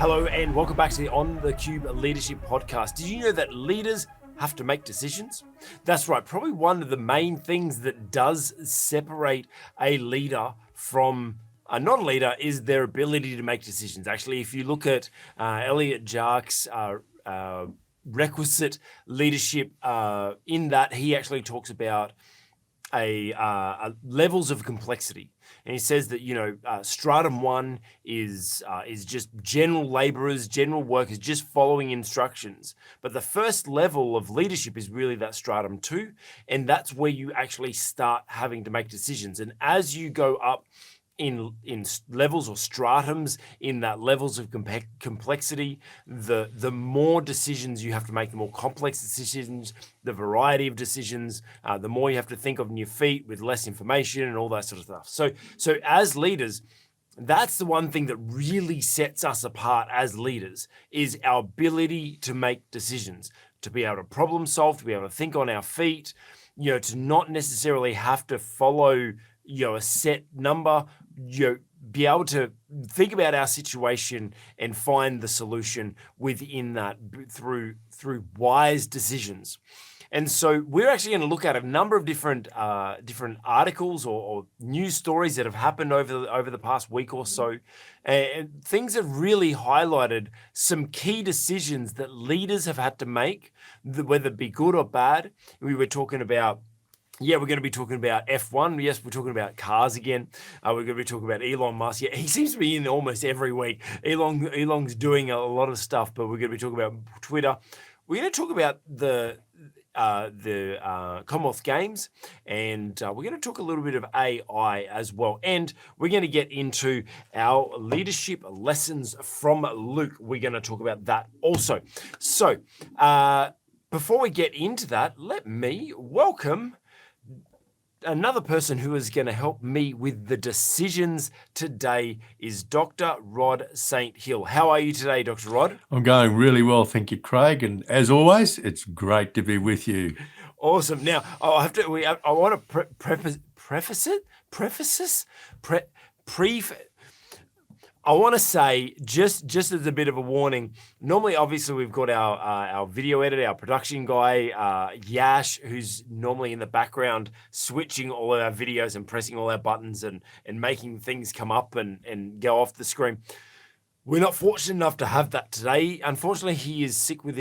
Hello and welcome back to the On the Cube Leadership Podcast. Did you know that leaders have to make decisions? That's right. Probably one of the main things that does separate a leader from a non-leader is their ability to make decisions. Actually, if you look at Elliot Jark's requisite leadership, in that he actually talks about levels of complexity. And he says that, stratum 1 is just general laborers, general workers, just following instructions. But the first level of leadership is really that stratum 2. And that's where you actually start having to make decisions. And as you go up in levels or stratums, in that levels of complexity, the more decisions you have to make, the more complex decisions, the variety of decisions, the more you have to think on your feet with less information and all that sort of stuff. So as leaders, that's the one thing that really sets us apart as leaders, is our ability to make decisions, to be able to problem solve, to be able to think on our feet, to not necessarily have to follow a set number, be able to think about our situation and find the solution within that through wise decisions. And so we're actually going to look at a number of different articles or news stories that have happened over the past week or so. And things have really highlighted some key decisions that leaders have had to make, whether it be good or bad. We were talking about we're going to be talking about F1. Yes, we're talking about cars again. We're going to be talking about Elon Musk. Yeah, he seems to be in almost every week. Elon's doing a lot of stuff, but we're going to be talking about Twitter. We're going to talk about the Commonwealth Games, and we're going to talk a little bit of AI as well. And we're going to get into our leadership lessons from Luke. We're going to talk about that also. So before we get into that, let me welcome another person who is going to help me with the decisions today is Dr. Rod St. Hill. How are you today, Dr. Rod? I'm going really well, thank you, Craig. And as always, it's great to be with you. Awesome. Now, I want to I want to say, just as a bit of a warning, normally, obviously, we've got our video editor, our production guy, Yash, who's normally in the background switching all of our videos and pressing all our buttons and making things come up and go off the screen. We're not fortunate enough to have that today. Unfortunately, he is sick with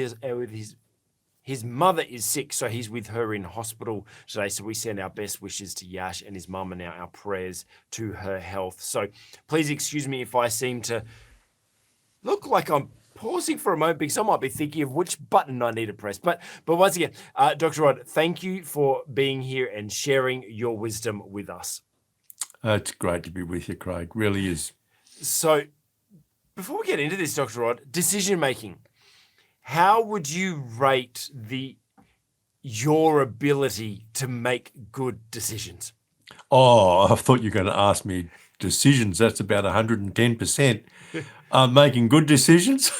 his mother is sick, so he's with her in hospital today. So we send our best wishes to Yash and his mum and our prayers to her health. So please excuse me if I seem to look like I'm pausing for a moment because I might be thinking of which button I need to press. But once again, Dr. Rod, thank you for being here and sharing your wisdom with us. It's great to be with you, Craig. Really is. So before we get into this, Dr. Rod, decision making. How would you rate your ability to make good decisions? Oh, I thought you were going to ask me decisions. That's about 110%. Making good decisions,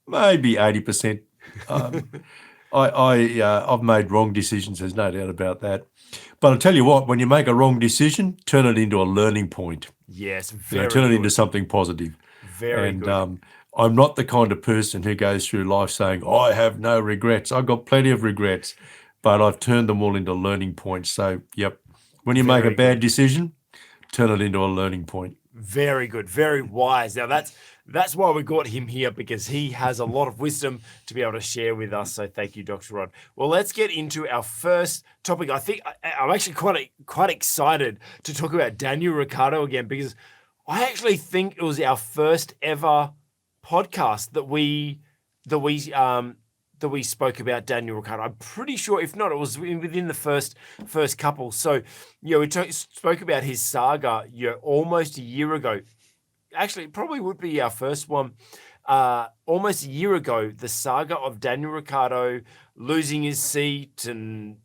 maybe 80%. I've made wrong decisions. There's no doubt about that. But I'll tell you what, when you make a wrong decision, turn it into a learning point. Yes, very turn good. it into something positive. Very good. I'm not the kind of person who goes through life saying, I have no regrets. I've got plenty of regrets, but I've turned them all into learning points. So, yep, when you make a bad decision, turn it into a learning point. Very good. Very wise. Now, that's why we got him here, because he has a lot of wisdom to be able to share with us. So thank you, Dr. Rod. Well, let's get into our first topic. I think I'm actually quite excited to talk about Daniel Riccardo again, because I actually think it was our first ever podcast that we spoke about Daniel Riccardo. I'm pretty sure, if not, it was within the first couple. So, we spoke about his saga, almost a year ago. Actually, it probably would be our first one. Almost a year ago, the saga of Daniel Riccardo losing his seat and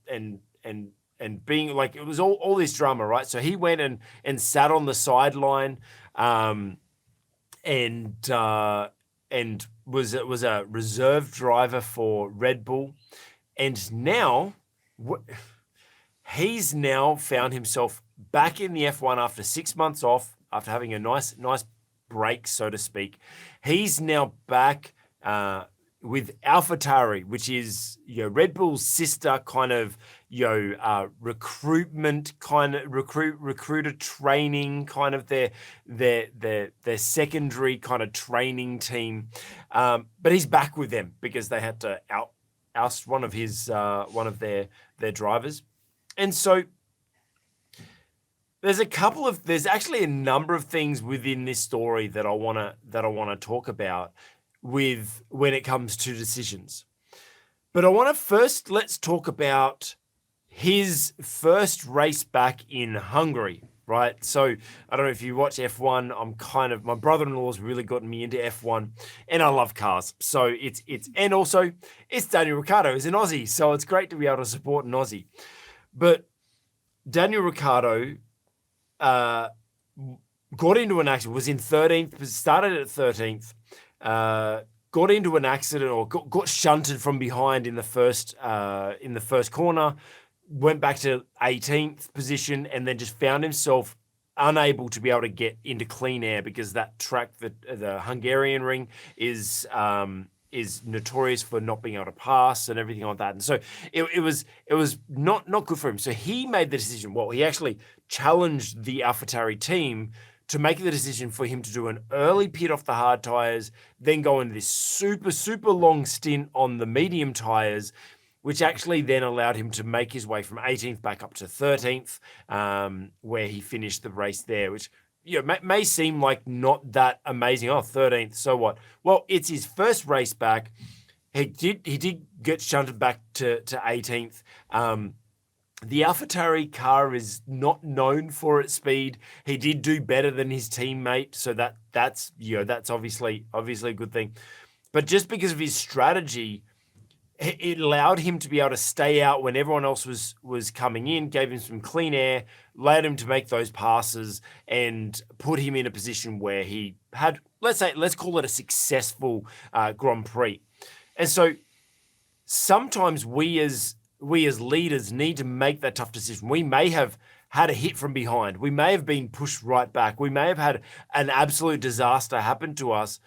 being like, it was all this drama, right? So he went and sat on the sideline, and was a reserve driver for Red Bull, and now he's now found himself back in the F1 after 6 months off, after having a nice break, so to speak. He's now back with AlphaTauri, which is Red Bull's sister kind of recruitment kind of recruiter training kind of their secondary kind of training team. But he's back with them because they had to oust one of their drivers. And so there's actually a number of things within this story that I want to talk about with when it comes to decisions. But I want to let's talk about his first race back in Hungary, right? So I don't know if you watch F1. My brother-in-law's really gotten me into F1, and I love cars. So it's Daniel Riccardo is an Aussie, so it's great to be able to support an Aussie. But Daniel Riccardo got into an accident, was in 13th, started at 13th, got into an accident or got shunted from behind in the first corner, went back to 18th position, and then just found himself unable to be able to get into clean air because that track, the Hungarian ring, is notorious for not being able to pass and everything like that. And so it was not good for him. So he made the decision. Well, he actually challenged the AlphaTauri team to make the decision for him to do an early pit off the hard tires, then go into this super, super long stint on the medium tires, which actually then allowed him to make his way from 18th back up to 13th, where he finished the race there, which may seem like not that amazing. 13th, so what? Well, it's his first race back. He did get shunted back to 18th. The AlphaTauri car is not known for its speed. He did do better than his teammate, so that's obviously a good thing. But just because of his strategy, it allowed him to be able to stay out when everyone else was coming in, gave him some clean air, allowed him to make those passes, and put him in a position where he had, let's call it a successful Grand Prix. And so sometimes we as leaders need to make that tough decision. We may have had a hit from behind. We may have been pushed right back. We may have had an absolute disaster happen to us.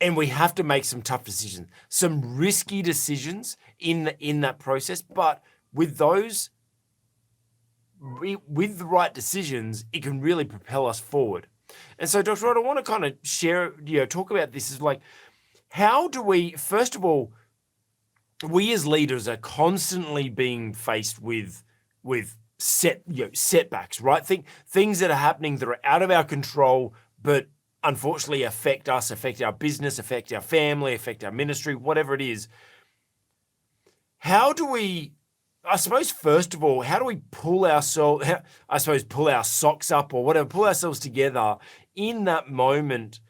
And we have to make some tough decisions, some risky decisions in that process. But with the right decisions, it can really propel us forward. And so, Dr. Rod, I want to kind of talk about this is like, how do we, first of all, we as leaders are constantly being faced with setbacks, right? Things that are happening that are out of our control, but unfortunately affect us, affect our business, affect our family, affect our ministry, whatever it is. How do we, I suppose, first of all, how do we pull our socks up or whatever, pull ourselves together in that moment?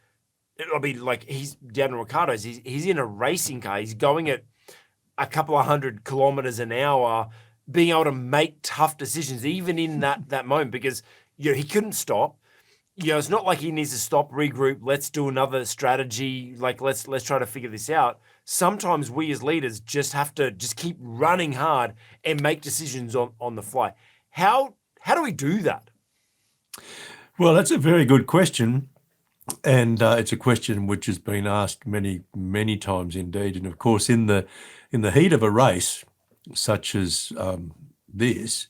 It'll be like Daniel Riccardo's, he's in a racing car, he's going at a couple of 100 kilometers an hour, being able to make tough decisions, even in that moment, because he couldn't stop. It's not like he needs to stop, regroup, let's do another strategy, like let's try to figure this out. Sometimes we as leaders just have to just keep running hard and make decisions on the fly. How do we do that? Well, that's a very good question. And it's a question which has been asked many, many times indeed. And of course, in the heat of a race, such as this,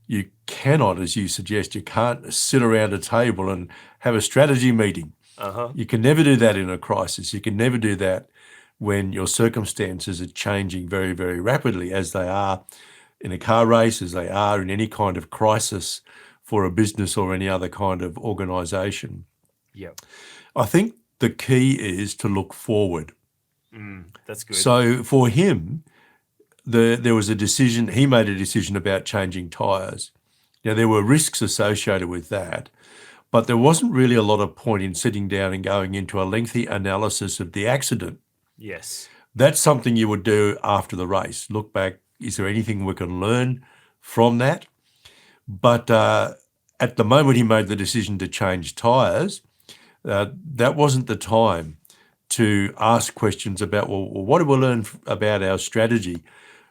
you cannot, as you suggest, you can't sit around a table and have a strategy meeting. You can never do that in a crisis. You can never do that when your circumstances are changing very, very rapidly, as they are in a car race, as they are in any kind of crisis for a business or any other kind of organisation. Yep. I think the key is to look forward. That's good. So for him, there was a decision, he made a decision about changing tyres. Now, there were risks associated with that, but there wasn't really a lot of point in sitting down and going into a lengthy analysis of the accident. Yes. That's something you would do after the race. Look back, is there anything we can learn from that? But at the moment he made the decision to change tyres, that wasn't the time to ask questions about, well, what do we learn about our strategy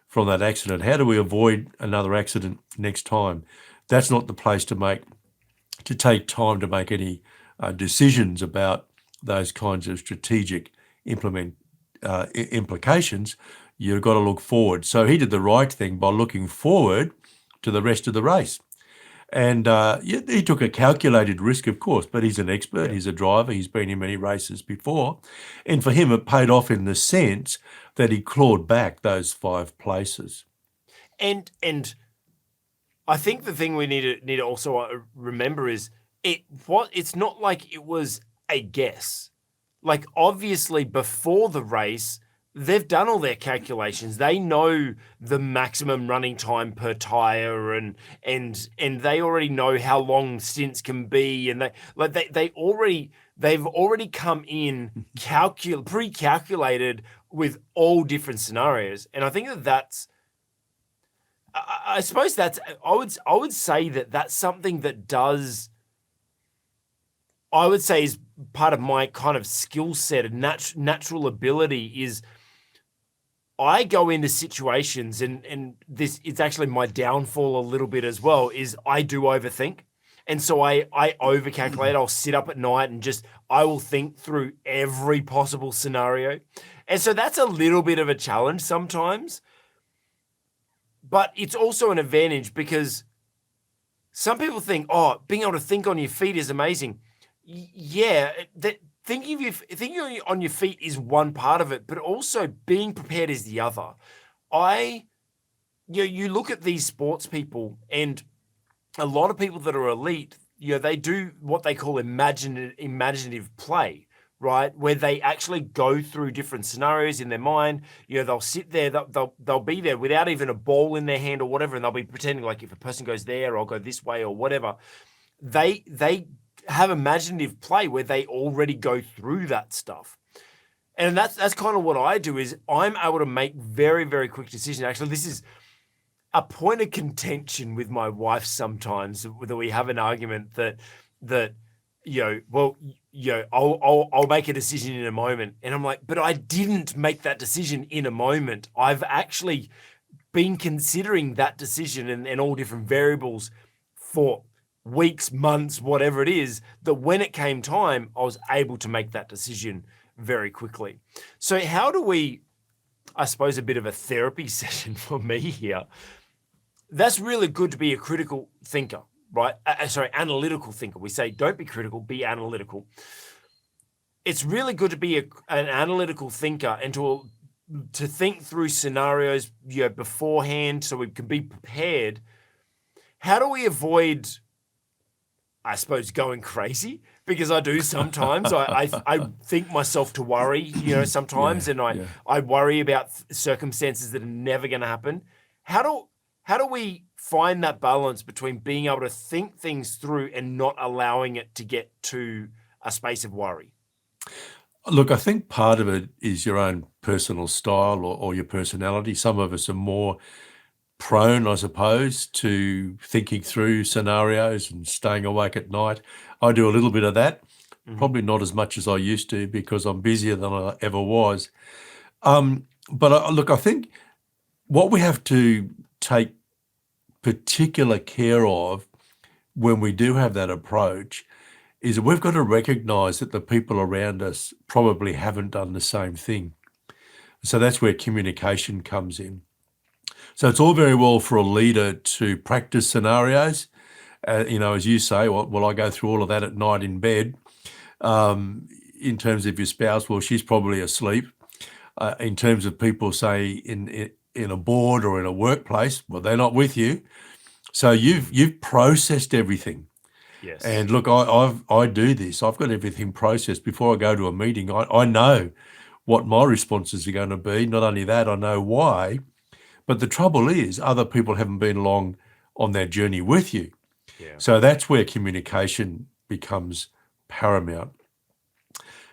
from that accident? How do we avoid another accident next time? That's not the place to take time to make any decisions about those kinds of strategic implications, you've got to look forward. So he did the right thing by looking forward to the rest of the race. And he took a calculated risk, of course, but he's an expert. He's a driver. He's been in many races before. And for him, it paid off in the sense that he clawed back those 5 places. And I think the thing we need to also remember is it's not like it was a guess. Like, obviously, before the race, they've done all their calculations. They know the maximum running time per tire, and they already know how long stints can be, and they've already come in pre-calculated with all different scenarios. And I think I suppose I would say that's something that does. I would say is part of my kind of skill set and natural ability is I go into situations, and this it's actually my downfall a little bit as well, is I do overthink. And so I overcalculate. I'll sit up at night and I will think through every possible scenario. And so that's a little bit of a challenge sometimes. But it's also an advantage because some people think, oh, being able to think on your feet is amazing. Yeah, thinking on your feet is one part of it, but also being prepared is the other. You look at these sports people, and a lot of people that are elite, they do what they call imaginative play, right? Where they actually go through different scenarios in their mind. They'll sit there, they'll be there without even a ball in their hand or whatever, and they'll be pretending like if a person goes there, I'll go this way or whatever. They have imaginative play where they already go through that stuff. And that's kind of what I do, is I'm able to make very, very quick decisions. Actually, this is a point of contention with my wife sometimes, that we have an argument that I'll make a decision in a moment. And I'm like, but I didn't make that decision in a moment. I've actually been considering that decision and all different variables for weeks, months, whatever it is, that when it came time, I was able to make that decision very quickly. So how do we, I suppose, a bit of a therapy session for me here. That's really good to be a critical thinker, right? Analytical thinker. We say, don't be critical, be analytical. It's really good to be an analytical thinker and to think through scenarios beforehand so we can be prepared. How do we avoid, I suppose, going crazy? Because I do sometimes. I think myself to worry, sometimes, and I worry about circumstances that are never going to happen. How do we find that balance between being able to think things through and not allowing it to get to a space of worry? Look, I think part of it is your own personal style or your personality. Some of us are more prone, I suppose, to thinking through scenarios and staying awake at night. I do a little bit of that, probably not as much as I used to because I'm busier than I ever was. But I think what we have to take particular care of when we do have that approach is that we've got to recognize that the people around us probably haven't done the same thing. So that's where communication comes in. So it's all very well for a leader to practice scenarios, as you say, well, I go through all of that at night in bed. In terms of your spouse, well, she's probably asleep. In terms of people, say, in a board or in a workplace, well, they're not with you. So you've processed everything. Yes. And look, I do this. I've got everything processed before I go to a meeting. I know what my responses are going to be. Not only that, I know why. But the trouble is, other people haven't been along on that journey with you. Yeah. So that's where communication becomes paramount.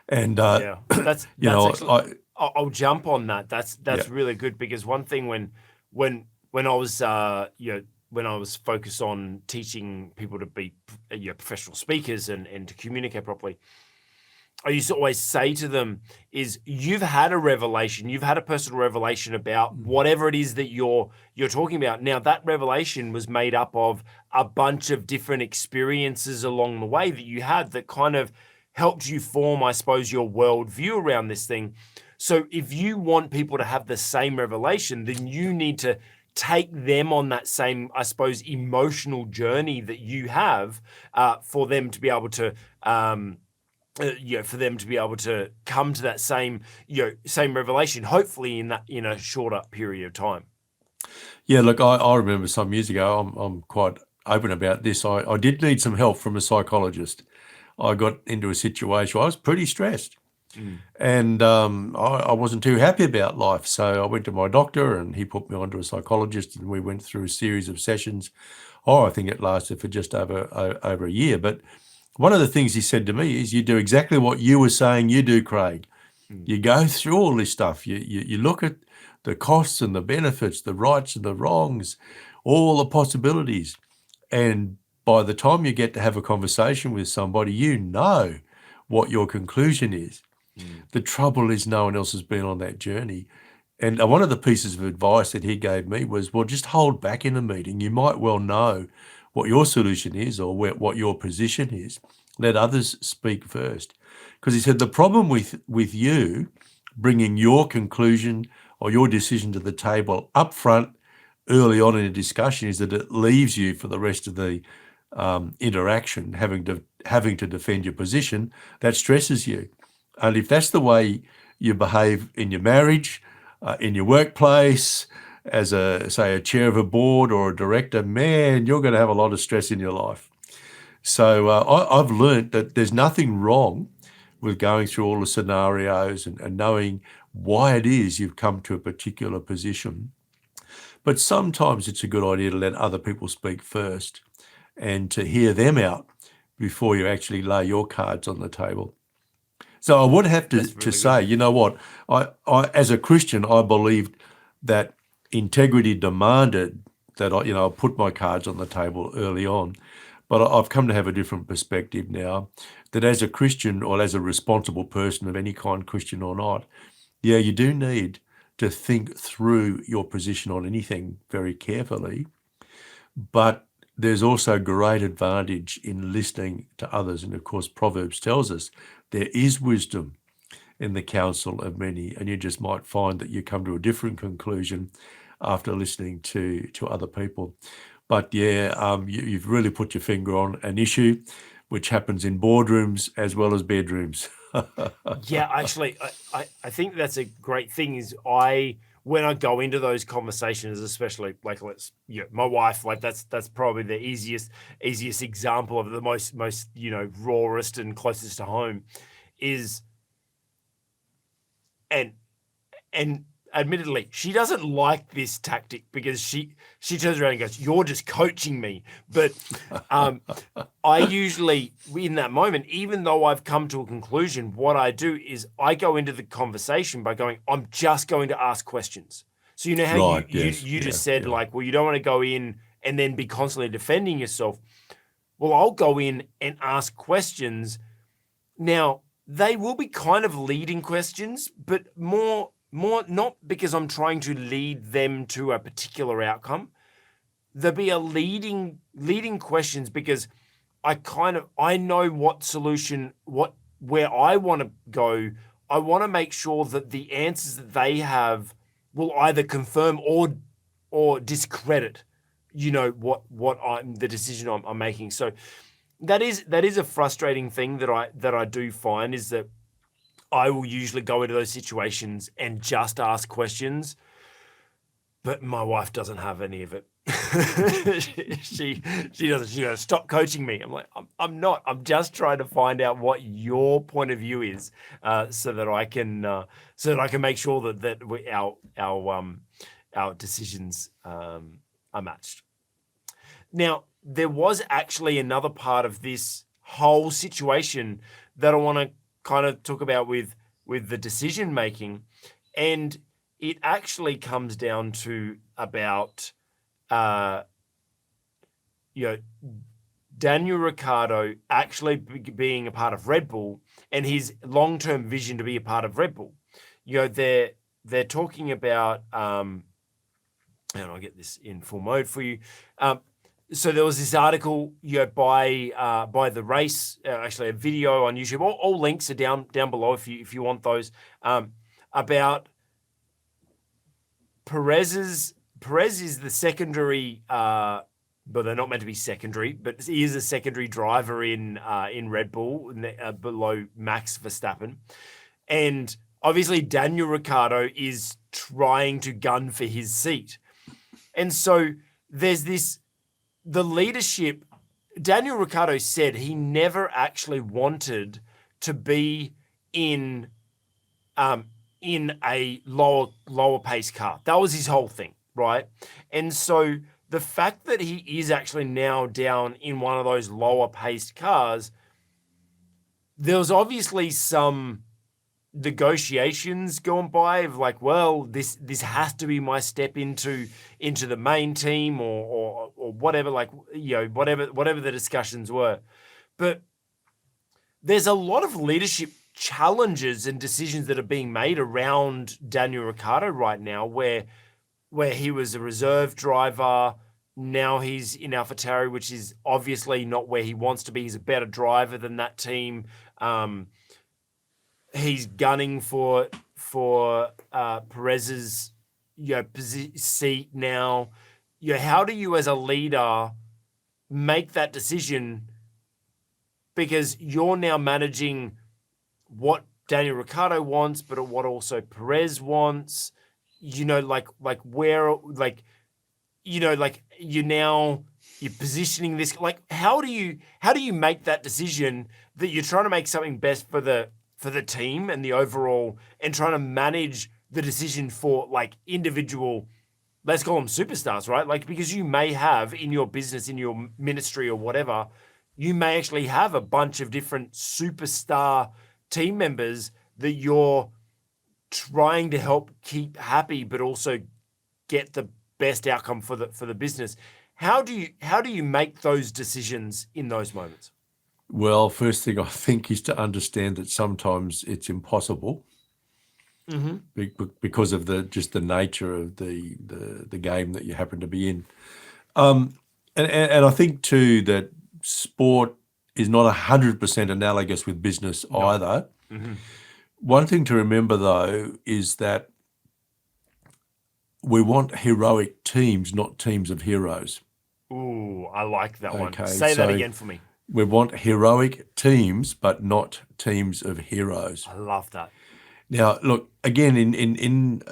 And that's actually, I'll jump on that. That's really good, because one thing when I was when I was focused on teaching people to be professional speakers and to communicate properly, I used to always say to them is, you've had a revelation, you've had a personal revelation about whatever it is that you're talking about. Now, that revelation was made up of a bunch of different experiences along the way that you had that kind of helped you form, I suppose, your worldview around this thing. So if you want people to have the same revelation, then you need to take them on that same, I suppose, emotional journey that you have, for them to be able to, for them to be able to come to that same, same revelation, hopefully in a shorter period of time. Yeah, look, I remember some years ago, I'm quite open about this. I did need some help from a psychologist. I got into a situation where I was pretty stressed. And I wasn't too happy about life. So I went to my doctor and he put me onto a psychologist and we went through a series of sessions. I think it lasted for just over a year. But one of the things he said to me is, you do exactly what you were saying you do, Craig. You go through all this stuff. You look at the costs and the benefits, the rights and the wrongs, all the possibilities. And by the time you get to have a conversation with somebody, you know what your conclusion is. The trouble is no one else has been on that journey. And one of the pieces of advice that he gave me was, well, just hold back in a meeting. You might well know what your solution is or what your position is. Let others speak first. Because he said the problem with you bringing your conclusion or your decision to the table up front early on in a discussion is that it leaves you for the rest of the interaction having to defend your position. That stresses you. And if that's the way you behave in your marriage, in your workplace, as a chair of a board or a director, man, you're going to have a lot of stress in your life. So I've learned that there's nothing wrong with going through all the scenarios and knowing why it is you've come to a particular position. But sometimes it's a good idea to let other people speak first and to hear them out before you actually lay your cards on the table. So I would have to say, you know what, I as a Christian, I believed that integrity demanded that I put my cards on the table early on. But I've come to have a different perspective now, that as a Christian or as a responsible person of any kind, Christian or not, yeah, you do need to think through your position on anything very carefully. But there's also great advantage in listening to others. And of course, Proverbs tells us there is wisdom in the counsel of many, and you just might find that you come to a different conclusion after listening to other people. But yeah, you've really put your finger on an issue which happens in boardrooms as well as bedrooms. Yeah, actually, I think that's a great thing. Is when I go into those conversations, especially like my wife, like that's probably the easiest example of the most rawest and closest to home, is and admittedly, she doesn't like this tactic because she turns around and goes, "You're just coaching me." But I usually, in that moment, even though I've come to a conclusion, what I do is I go into the conversation by going, "I'm just going to ask questions." So you know how Right, yes, you just yeah, said, yeah. like, well, you don't want to go in and then be constantly defending yourself. Well, I'll go in and ask questions. Now, they will be kind of leading questions, but more not because I'm trying to lead them to a particular outcome. There'll be a leading questions because I know what solution, where I want to go. I want to make sure that the answers that they have will either confirm or discredit, what the decision I'm making. So that is a frustrating thing that I do find, is that I will usually go into those situations and just ask questions, but my wife doesn't have any of it. she doesn't. She goes, "Stop coaching me." I'm like, I'm not. I'm just trying to find out what your point of view is, so that I can make sure that our decisions are matched. Now, there was actually another part of this whole situation that I want to kind of talk about with the decision making, and it actually comes down to about Daniel Riccardo actually being a part of Red Bull and his long-term vision to be a part of Red Bull. They're talking about, and I'll get this in full mode for you. So there was this article, by the race, actually a video on YouTube. All links are down below if you want those. About Perez is the secondary. But they're not meant to be secondary. But he is a secondary driver in Red Bull, below Max Verstappen, and obviously Daniel Ricciardo is trying to gun for his seat, and so there's the leadership. Daniel Ricciardo said he never actually wanted to be in a lower pace car. That was his whole thing, right? And so the fact that he is actually now down in one of those lower paced cars, there was obviously some negotiations going by of like, well, this has to be my step into the main team or whatever, like, whatever the discussions were. But there's a lot of leadership challenges and decisions that are being made around Daniel Ricciardo right now, where he was a reserve driver. Now he's in AlphaTauri, which is obviously not where he wants to be. He's a better driver than that team. He's gunning for Perez's seat now. How do you as a leader make that decision? Because you're now managing what Daniel Ricciardo wants, but what also Perez wants. You're positioning this, like, how do you make that decision that you're trying to make something best for the team and the overall, and trying to manage the decision for like individual, let's call them superstars, right? Like, because you may have in your business, in your ministry or whatever, you may actually have a bunch of different superstar team members that you're trying to help keep happy, but also get the best outcome for the business. How do you make those decisions in those moments? Well, first thing I think is to understand that sometimes it's impossible because of the nature of the game that you happen to be in. And I think too that sport is not 100% analogous with business either. Mm-hmm. One thing to remember though is that we want heroic teams, not teams of heroes. Ooh, I like that one. Say that again for me. We want heroic teams, but not teams of heroes. I love that. Now, look, again, in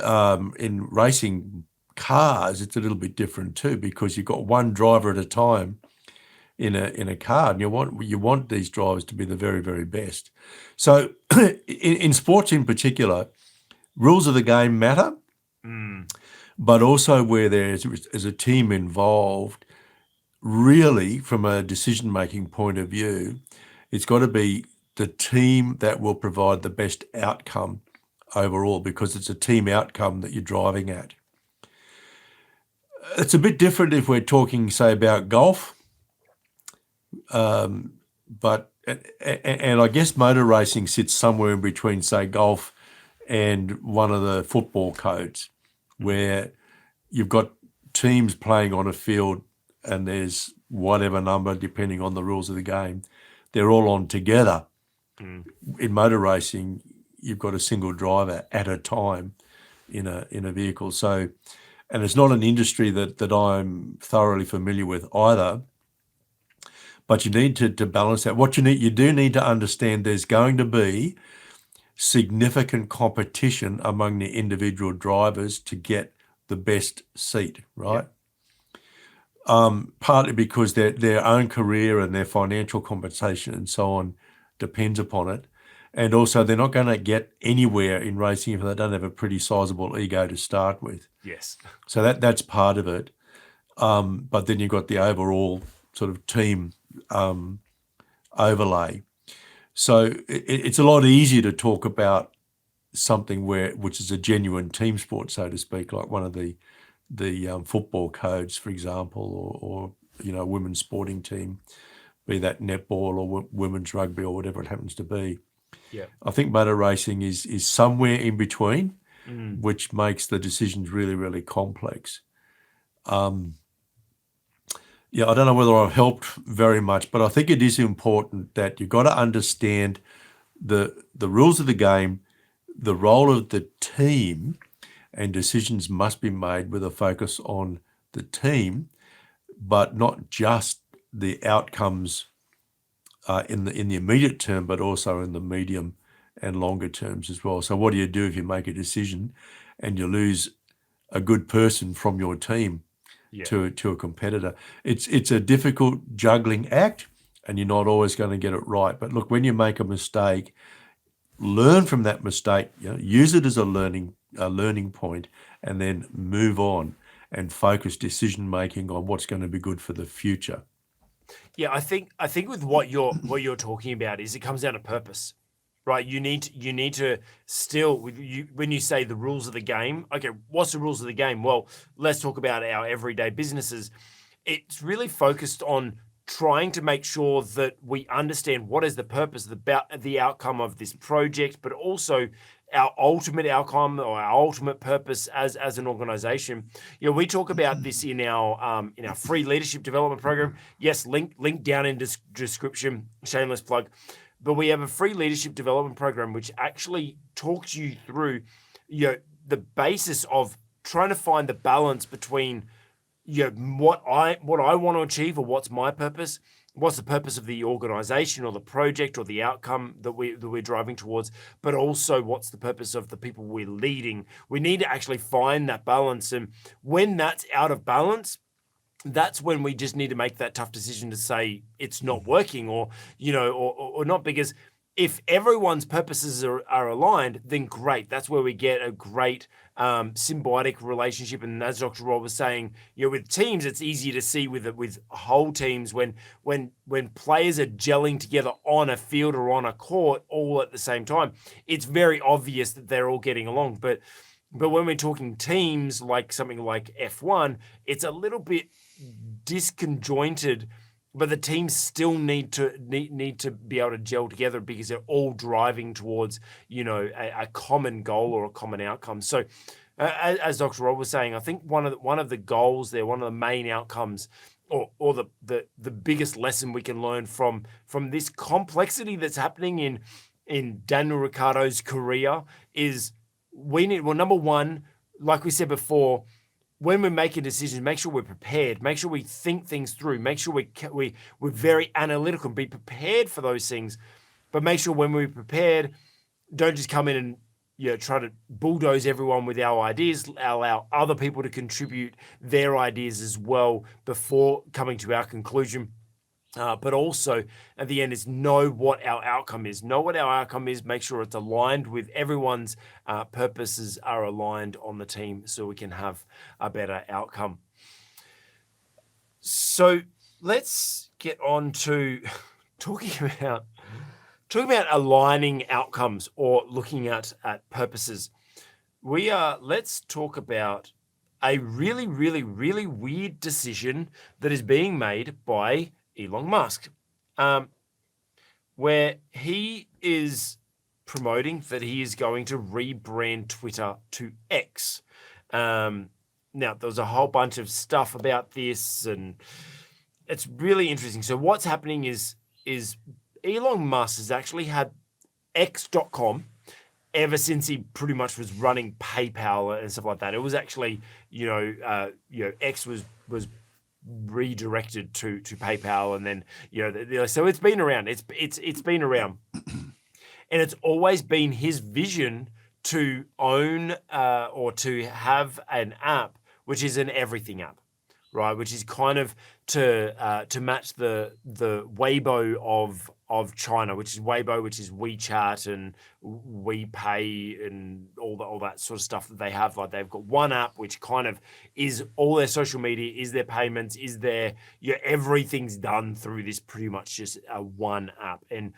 racing cars, it's a little bit different too, because you've got one driver at a time in a car, and you want these drivers to be the very, very best. So, in sports in particular, rules of the game matter, but also where there's a team involved. Really, from a decision-making point of view, it's got to be the team that will provide the best outcome overall, because it's a team outcome that you're driving at. It's a bit different if we're talking, say, about golf, but I guess motor racing sits somewhere in between, say, golf and one of the football codes, where you've got teams playing on a field and there's whatever number, depending on the rules of the game, they're all on together. In motor racing, you've got a single driver at a time in a vehicle. So, and it's not an industry that I'm thoroughly familiar with either, but you need to balance that. You do need to understand there's going to be significant competition among the individual drivers to get the best seat, right? Partly because their own career and their financial compensation and so on depends upon it. And also they're not going to get anywhere in racing if they don't have a pretty sizable ego to start with. Yes. So that's part of it. But then you've got the overall sort of team overlay. So it's a lot easier to talk about something which is a genuine team sport, so to speak, like one of the football codes, for example, or women's sporting team. be that netball or women's rugby or whatever it happens to be. Yeah. I think motor racing is somewhere in between, Mm. which makes the decisions really, really complex. Yeah, I don't know whether I've helped very much, but I think it is important that you've got to understand the rules of the game, the role of the team, and decisions must be made with a focus on the team, but not just the outcomes in the immediate term, but also in the medium and longer terms as well. So what do you do if you make a decision and you lose a good person from your team Yeah. to a competitor? It's a difficult juggling act, and you're not always going to get it right. But look, when you make a mistake, learn from that mistake, use it as a learning point, and then move on and focus decision making on what's going to be good for the future. Yeah, I think with what you're talking about is it comes down to purpose, right? You need to still when you say the rules of the game. Okay, what's the rules of the game? Well, let's talk about our everyday businesses. It's really focused on trying to make sure that we understand what is the purpose, the outcome of this project, but also our ultimate outcome or our ultimate purpose as an organization. You know, we talk about this in our free leadership development program. Yes, link down in description, shameless plug. But we have a free leadership development program which actually talks you through, the basis of trying to find the balance between what I want to achieve or what's my purpose, what's the purpose of the organization or the project or the outcome that we're driving towards, but also what's the purpose of the people we're leading. We need to actually find that balance, and when that's out of balance, that's when we just need to make that tough decision to say it's not working, or not, because if everyone's purposes are aligned, then great. That's where we get a great symbiotic relationship. And as Dr. Rob was saying, with teams, it's easier to see with whole teams when players are gelling together on a field or on a court all at the same time. It's very obvious that they're all getting along. But when we're talking teams, like something like F1, it's a little bit disconjointed, but the teams still need to be able to gel together because they're all driving towards a common goal or a common outcome. So as Dr. Rob was saying, I think one of the goals there, one of the main outcomes, or the biggest lesson we can learn from this complexity that's happening in Daniel Ricciardo's career is number one, like we said before, when we're making decisions, make sure we're prepared. Make sure we think things through. Make sure we're very analytical and be prepared for those things. But make sure when we're prepared, don't just come in and try to bulldoze everyone with our ideas. Allow other people to contribute their ideas as well before coming to our conclusion. But also at the end is know what our outcome is. Know what our outcome is. Make sure it's aligned with everyone's purposes are aligned on the team, so we can have a better outcome. So let's get on to talking about aligning outcomes or looking at purposes. Let's talk about a really, really, really weird decision that is being made by Elon Musk, where he is promoting that he is going to rebrand Twitter to X. Now, there's a whole bunch of stuff about this, and it's really interesting. So what's happening is Elon Musk has actually had X.com ever since he pretty much was running PayPal and stuff like that. It was actually, X was redirected to PayPal, and then so it's been around. It's been around, and it's always been his vision to own or to have an app which is an everything app, right? Which is kind of to match the Weibo of China, which is Weibo, which is WeChat and WePay and all that sort of stuff that they have. Like, they've got one app which kind of is all their social media, is their payments, is their everything's done through this pretty much just a one app. And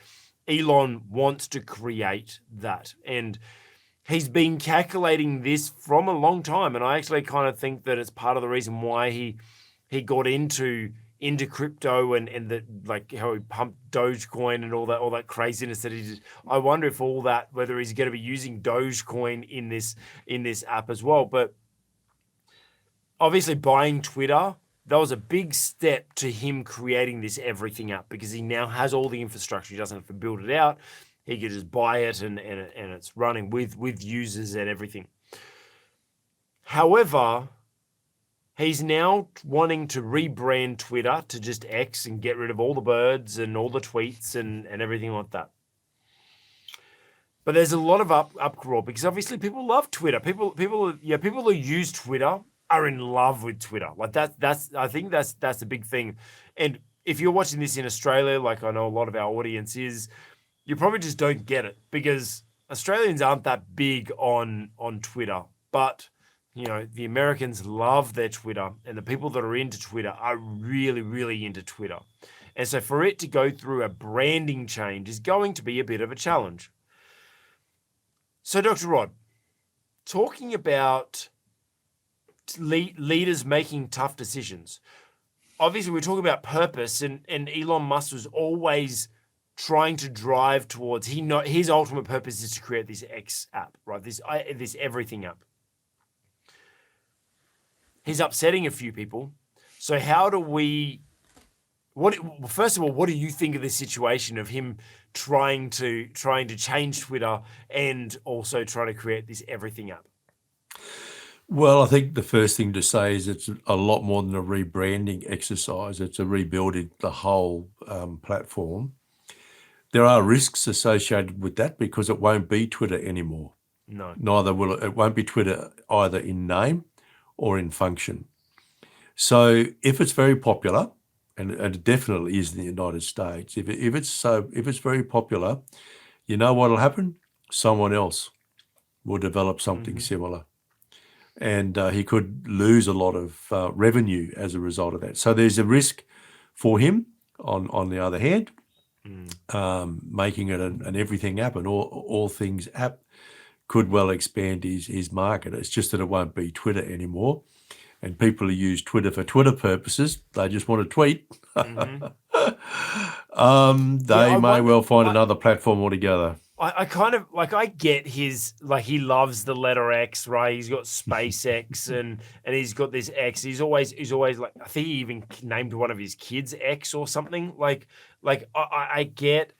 Elon wants to create that, and he's been calculating this from a long time. And I actually kind of think that it's part of the reason why he got into into crypto and the like how he pumped Dogecoin and all that craziness that he did. I wonder if all that, whether he's going to be using Dogecoin in this app as well. But obviously buying Twitter, that was a big step to him creating this everything app, because he now has all the infrastructure. He doesn't have to build it out. He could just buy it and it's running with users and everything. However, he's now wanting to rebrand Twitter to just X and get rid of all the birds and all the tweets and everything like that. But there's a lot of uproar because obviously people love Twitter. People who use Twitter are in love with Twitter. Like I think that's a big thing. And if you're watching this in Australia, like I know a lot of our audience is, you probably just don't get it because Australians aren't that big on Twitter. But the Americans love their Twitter, and the people that are into Twitter are really, really into Twitter. And so for it to go through a branding change is going to be a bit of a challenge. So Dr. Rod, talking about leaders making tough decisions. Obviously, we're talking about purpose, and Elon Musk was always trying to drive towards, his ultimate purpose is to create this X app, right? This everything app. He's upsetting a few people. So how do we, first of all, what do you think of this situation of him trying to change Twitter and also trying to create this everything app? Well, I think the first thing to say is it's a lot more than a rebranding exercise. It's a rebuilding the whole platform. There are risks associated with that because it won't be Twitter anymore. No. Neither will it. It won't be Twitter either in name or in function. So if it's very popular, and it definitely is in the United States, if it's very popular, you know what will happen? Someone else will develop something similar. And he could lose a lot of revenue as a result of that. So there's a risk for him. On the other hand, making it an everything app, and all things app, could well expand his market. It's just that it won't be Twitter anymore. And people who use Twitter for Twitter purposes, they just want to tweet. They may well find another platform altogether. I kind of I get his, he loves the letter X, right? He's got SpaceX and he's got this X. He's always like, I think he even named one of his kids X or something. I get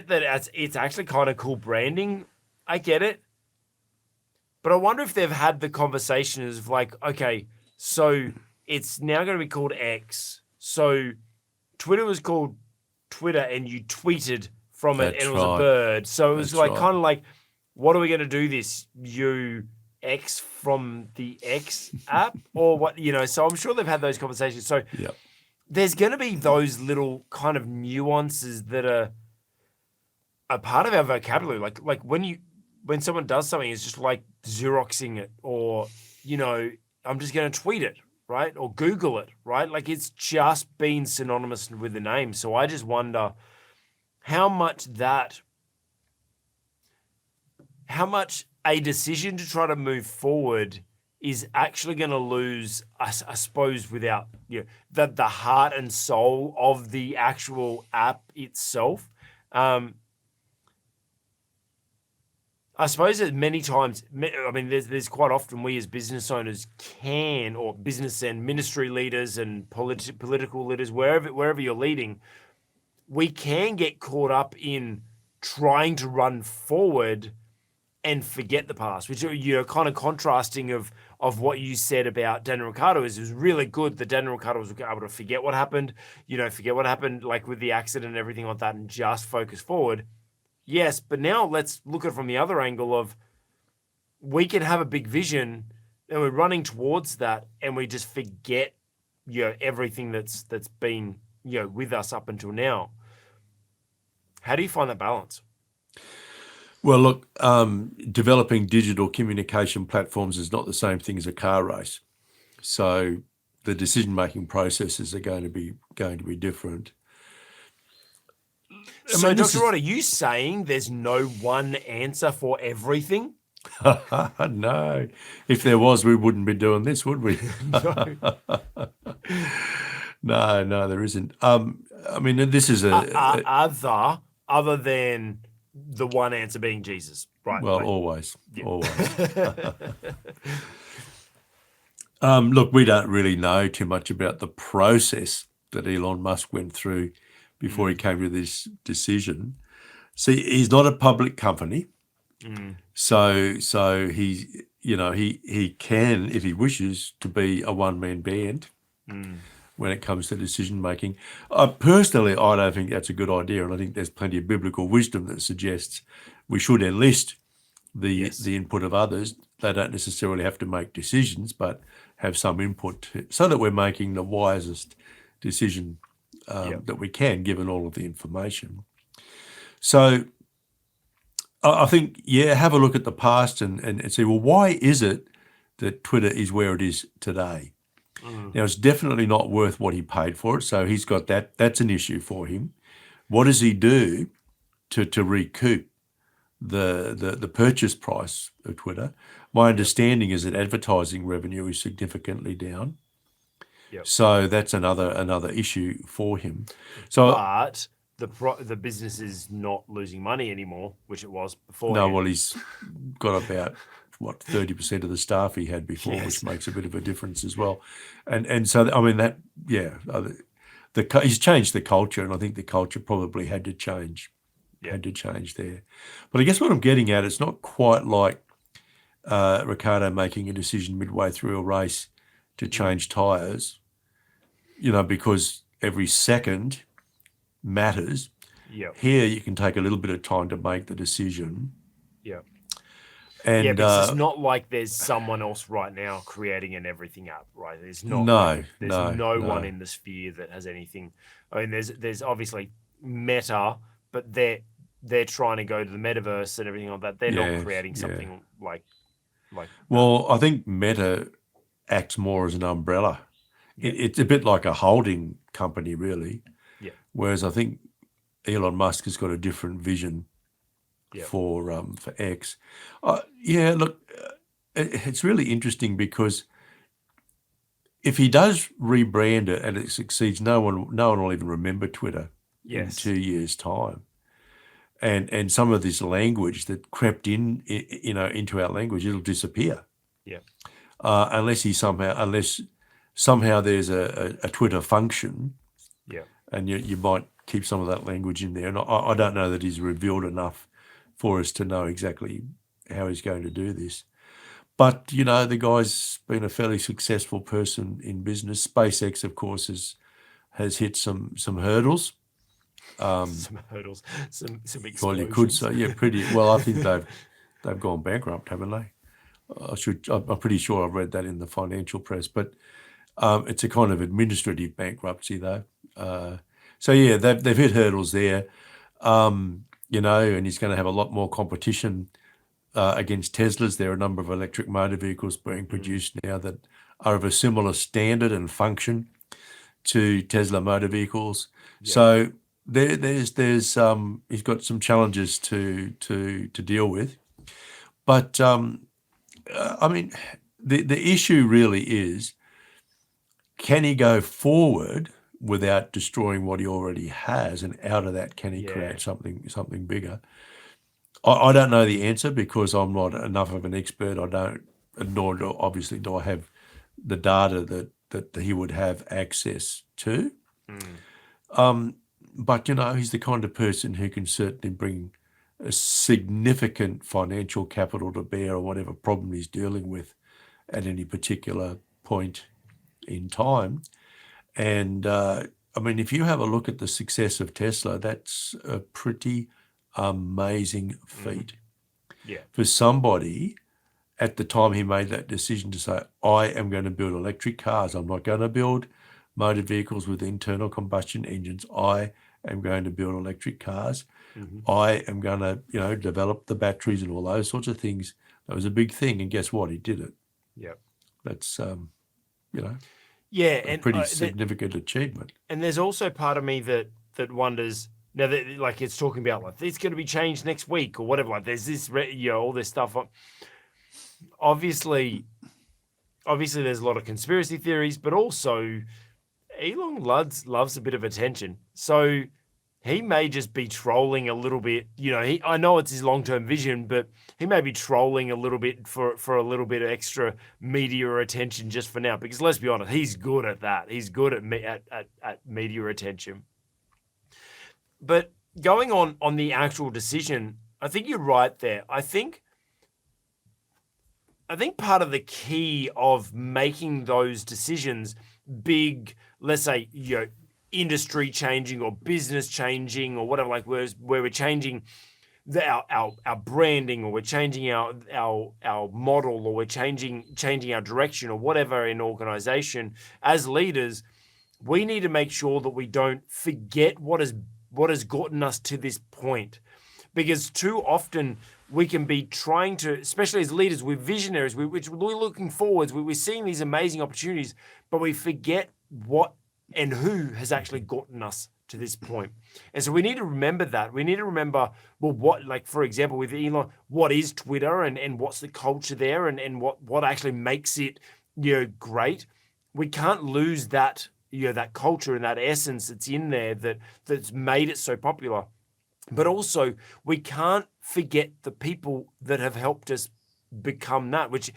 that it's actually kind of cool branding. I get it. But I wonder if they've had the conversation of okay, so it's now going to be called X. So Twitter was called Twitter and you tweeted from it, and it was a bird. So it was kind of like, what are we going to do this? You X from the X app or what? So I'm sure they've had those conversations. So there's going to be those little kind of nuances that are a part of our vocabulary. Like when someone does something, it's just like Xeroxing it, or, I'm just going to tweet it, right? Or Google it, right? Like it's just been synonymous with the name. So I just wonder how much a decision to try to move forward is actually going to lose, I suppose, without the heart and soul of the actual app itself. I suppose that many times, there's quite often we as business owners or business and ministry leaders and political leaders, wherever you're leading, we can get caught up in trying to run forward and forget the past, which kind of contrasting of what you said about Daniel Riccardo is it was really good that Daniel Riccardo was able to forget what happened, like with the accident and everything like that, and just focus forward. Yes, but now let's look at it from the other angle of we can have a big vision and we're running towards that, and we just forget everything that's been with us up until now. How do you find that balance? Well, look, developing digital communication platforms is not the same thing as a car race. So the decision-making processes are going to be different. So, Dr. Rod, are you saying there's no one answer for everything? No. If there was, we wouldn't be doing this, would we? No. No, there isn't. I mean, this is a Other than the one answer being Jesus, right? well, Like, always. yeah. Look, we don't really know too much about the process that Elon Musk went through before he came to this decision. See, he's not a public company, so he can, if he wishes, to be a one-man band when it comes to decision making. Personally, I don't think that's a good idea, and I think there's plenty of biblical wisdom that suggests we should enlist the input of others. They don't necessarily have to make decisions, but have some input so that we're making the wisest decision that we can, given all of the information. So I think, have a look at the past and see, well, why is it that Twitter is where it is today? Now, it's definitely not worth what he paid for it, so he's got that. That's an issue for him. What does he do to recoup the purchase price of Twitter? My understanding is that advertising revenue is significantly down. So that's another issue for him. So, but the business is not losing money anymore, which it was before. no, well, he's got about 30% of the staff he had before, which makes a bit of a difference as well. And so, I mean, that he's changed the culture, and I think the culture probably had to change. Had to change there. But I guess what I'm getting at, it's not quite like Riccardo making a decision midway through a race to change tyres, because every second matters. Here you can take a little bit of time to make the decision. And because it's not like there's someone else right now creating and everything up, right? There's not. No one in the sphere that has anything. I mean, there's obviously Meta, but they're trying to go to the metaverse and everything like that. They're not creating something like. Well, I think Meta acts more as an umbrella. It's a bit like a holding company, really. Whereas I think Elon Musk has got a different vision for X. Look, it's really interesting because if he does rebrand it and it succeeds, no one will even remember Twitter in 2 years' time. And some of this language that crept into our language, it'll disappear. Unless somehow there's a Twitter function. And you might keep some of that language in there. And I don't know that he's revealed enough for us to know exactly how he's going to do this. But, the guy's been a fairly successful person in business. SpaceX, of course, has hit some hurdles. Some hurdles, some explosions. Well, you could say, pretty well. I think they've gone bankrupt, haven't they? I'm pretty sure I've read that in the financial press, but it's a kind of administrative bankruptcy, though. They've hit hurdles there, and he's going to have a lot more competition against Teslas. There are a number of electric motor vehicles being produced now that are of a similar standard and function to Tesla motor vehicles. So there's he's got some challenges to deal with, but I mean the issue really is, can he go forward without destroying what he already has, and out of that can he create something bigger? I don't know the answer because I'm not enough of an expert. I don't, nor obviously do I have the data that he would have access to. But he's the kind of person who can certainly bring a significant financial capital to bear on whatever problem he's dealing with at any particular point in time. And I mean, if you have a look at the success of Tesla, that's a pretty amazing feat. For somebody at the time he made that decision to say, I am going to build electric cars. I'm not going to build motor vehicles with internal combustion engines. I am going to build electric cars. I am going to, develop the batteries and all those sorts of things. That was a big thing. And guess what? He did it. That's, a pretty significant achievement. And there's also part of me that wonders, now that like it's talking about like it's going to be changed next week or whatever. Like there's this, all this stuff. Obviously, there's a lot of conspiracy theories, but also Elon loves a bit of attention. So he may just be trolling a little bit. I know it's his long-term vision, but he may be trolling a little bit for a little bit of extra media attention just for now. Because let's be honest, he's good at that. He's good at media attention. But going on the actual decision, I think you're right there. I think part of the key of making those decisions, big, let's say, industry changing or business changing or whatever, like where we're changing our branding, or we're changing our model, or we're changing our direction, or whatever in organization, as leaders, we need to make sure that we don't forget what has gotten us to this point. Because too often we can be trying to, especially as leaders, we're visionaries, we're looking forwards, we're seeing these amazing opportunities, but we forget what and who has actually gotten us to this point. And so we need to remember that. We need to remember, well, what, like, for example, with Elon, what is Twitter, and what's the culture there, and what actually makes it, great. We can't lose that, that culture and that essence that's in there that's made it so popular. But also, we can't forget the people that have helped us become that, which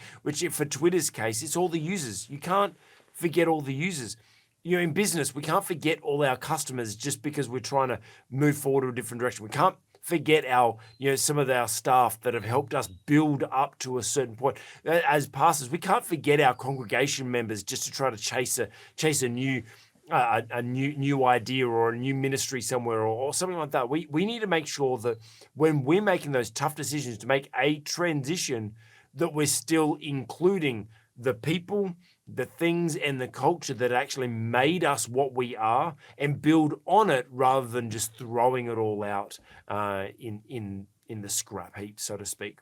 for Twitter's case, it's all the users. You can't forget all the users. In business, we can't forget all our customers just because we're trying to move forward to a different direction. We can't forget our, some of our staff that have helped us build up to a certain point. As pastors, we can't forget our congregation members just to try to chase a new new idea or a new ministry somewhere, or something like that. We need to make sure that when we're making those tough decisions to make a transition, that we're still including the people, the things, and the culture that actually made us what we are, and build on it rather than just throwing it all out in the scrap heap, so to speak.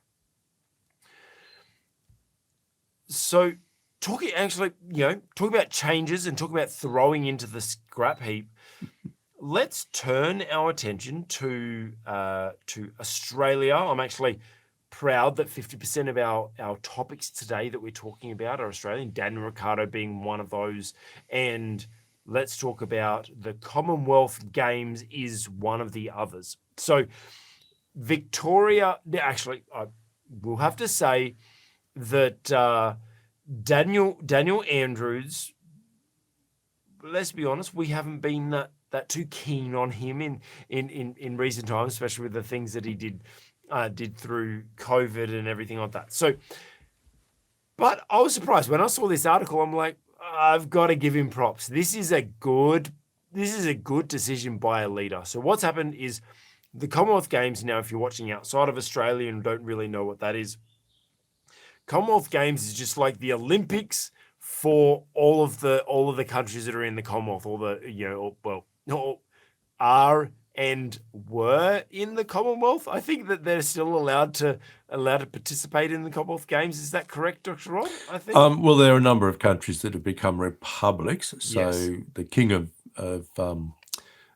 So talking about changes and talking about throwing into the scrap heap, let's turn our attention to Australia. I'm actually proud that 50% of our topics today that we're talking about are Australian, Dan and Riccardo being one of those. And let's talk about the Commonwealth Games is one of the others. So Victoria, actually, I will have to say that Daniel Andrews, let's be honest, we haven't been that too keen on him in recent times, especially with the things that he did through COVID and everything like that. So, but I was surprised when I saw this article. I'm like, I've got to give him props. This is a good decision by a leader. So what's happened is the Commonwealth Games now, if you're watching outside of Australia and don't really know what that is, Commonwealth Games is just like the Olympics for all of the countries that are in the Commonwealth, all are and were in the Commonwealth. I think that they're still allowed to participate in the Commonwealth Games. Is that correct, Dr. Ron? I think. Well, there are a number of countries that have become republics. So Yes. the King of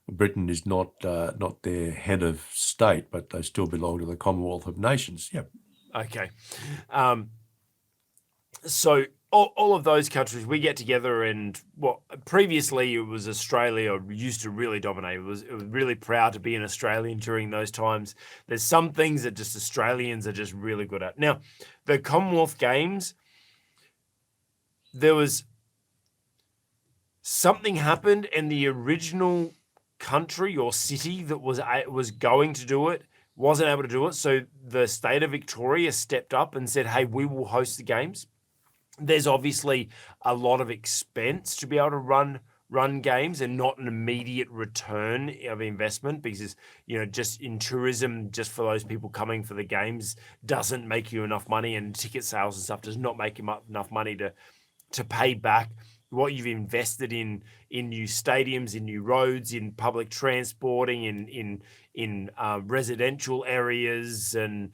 Britain is not their head of state, but they still belong to the Commonwealth of Nations. Yep. Okay. So all of those countries, we get together, and previously it was Australia used to really dominate. It was really proud to be an Australian during those times. There's some things that just Australians are just really good at. Now, the Commonwealth Games, there was something happened, and the original country or city that was going to do it wasn't able to do it. So the state of Victoria stepped up and said, hey, we will host the games. There's obviously a lot of expense to be able to run games, and not an immediate return of investment, because just in tourism, just for those people coming for the games, doesn't make you enough money, and ticket sales and stuff does not make you enough money to pay back what you've invested in new stadiums, in new roads, in public transporting, in residential areas, and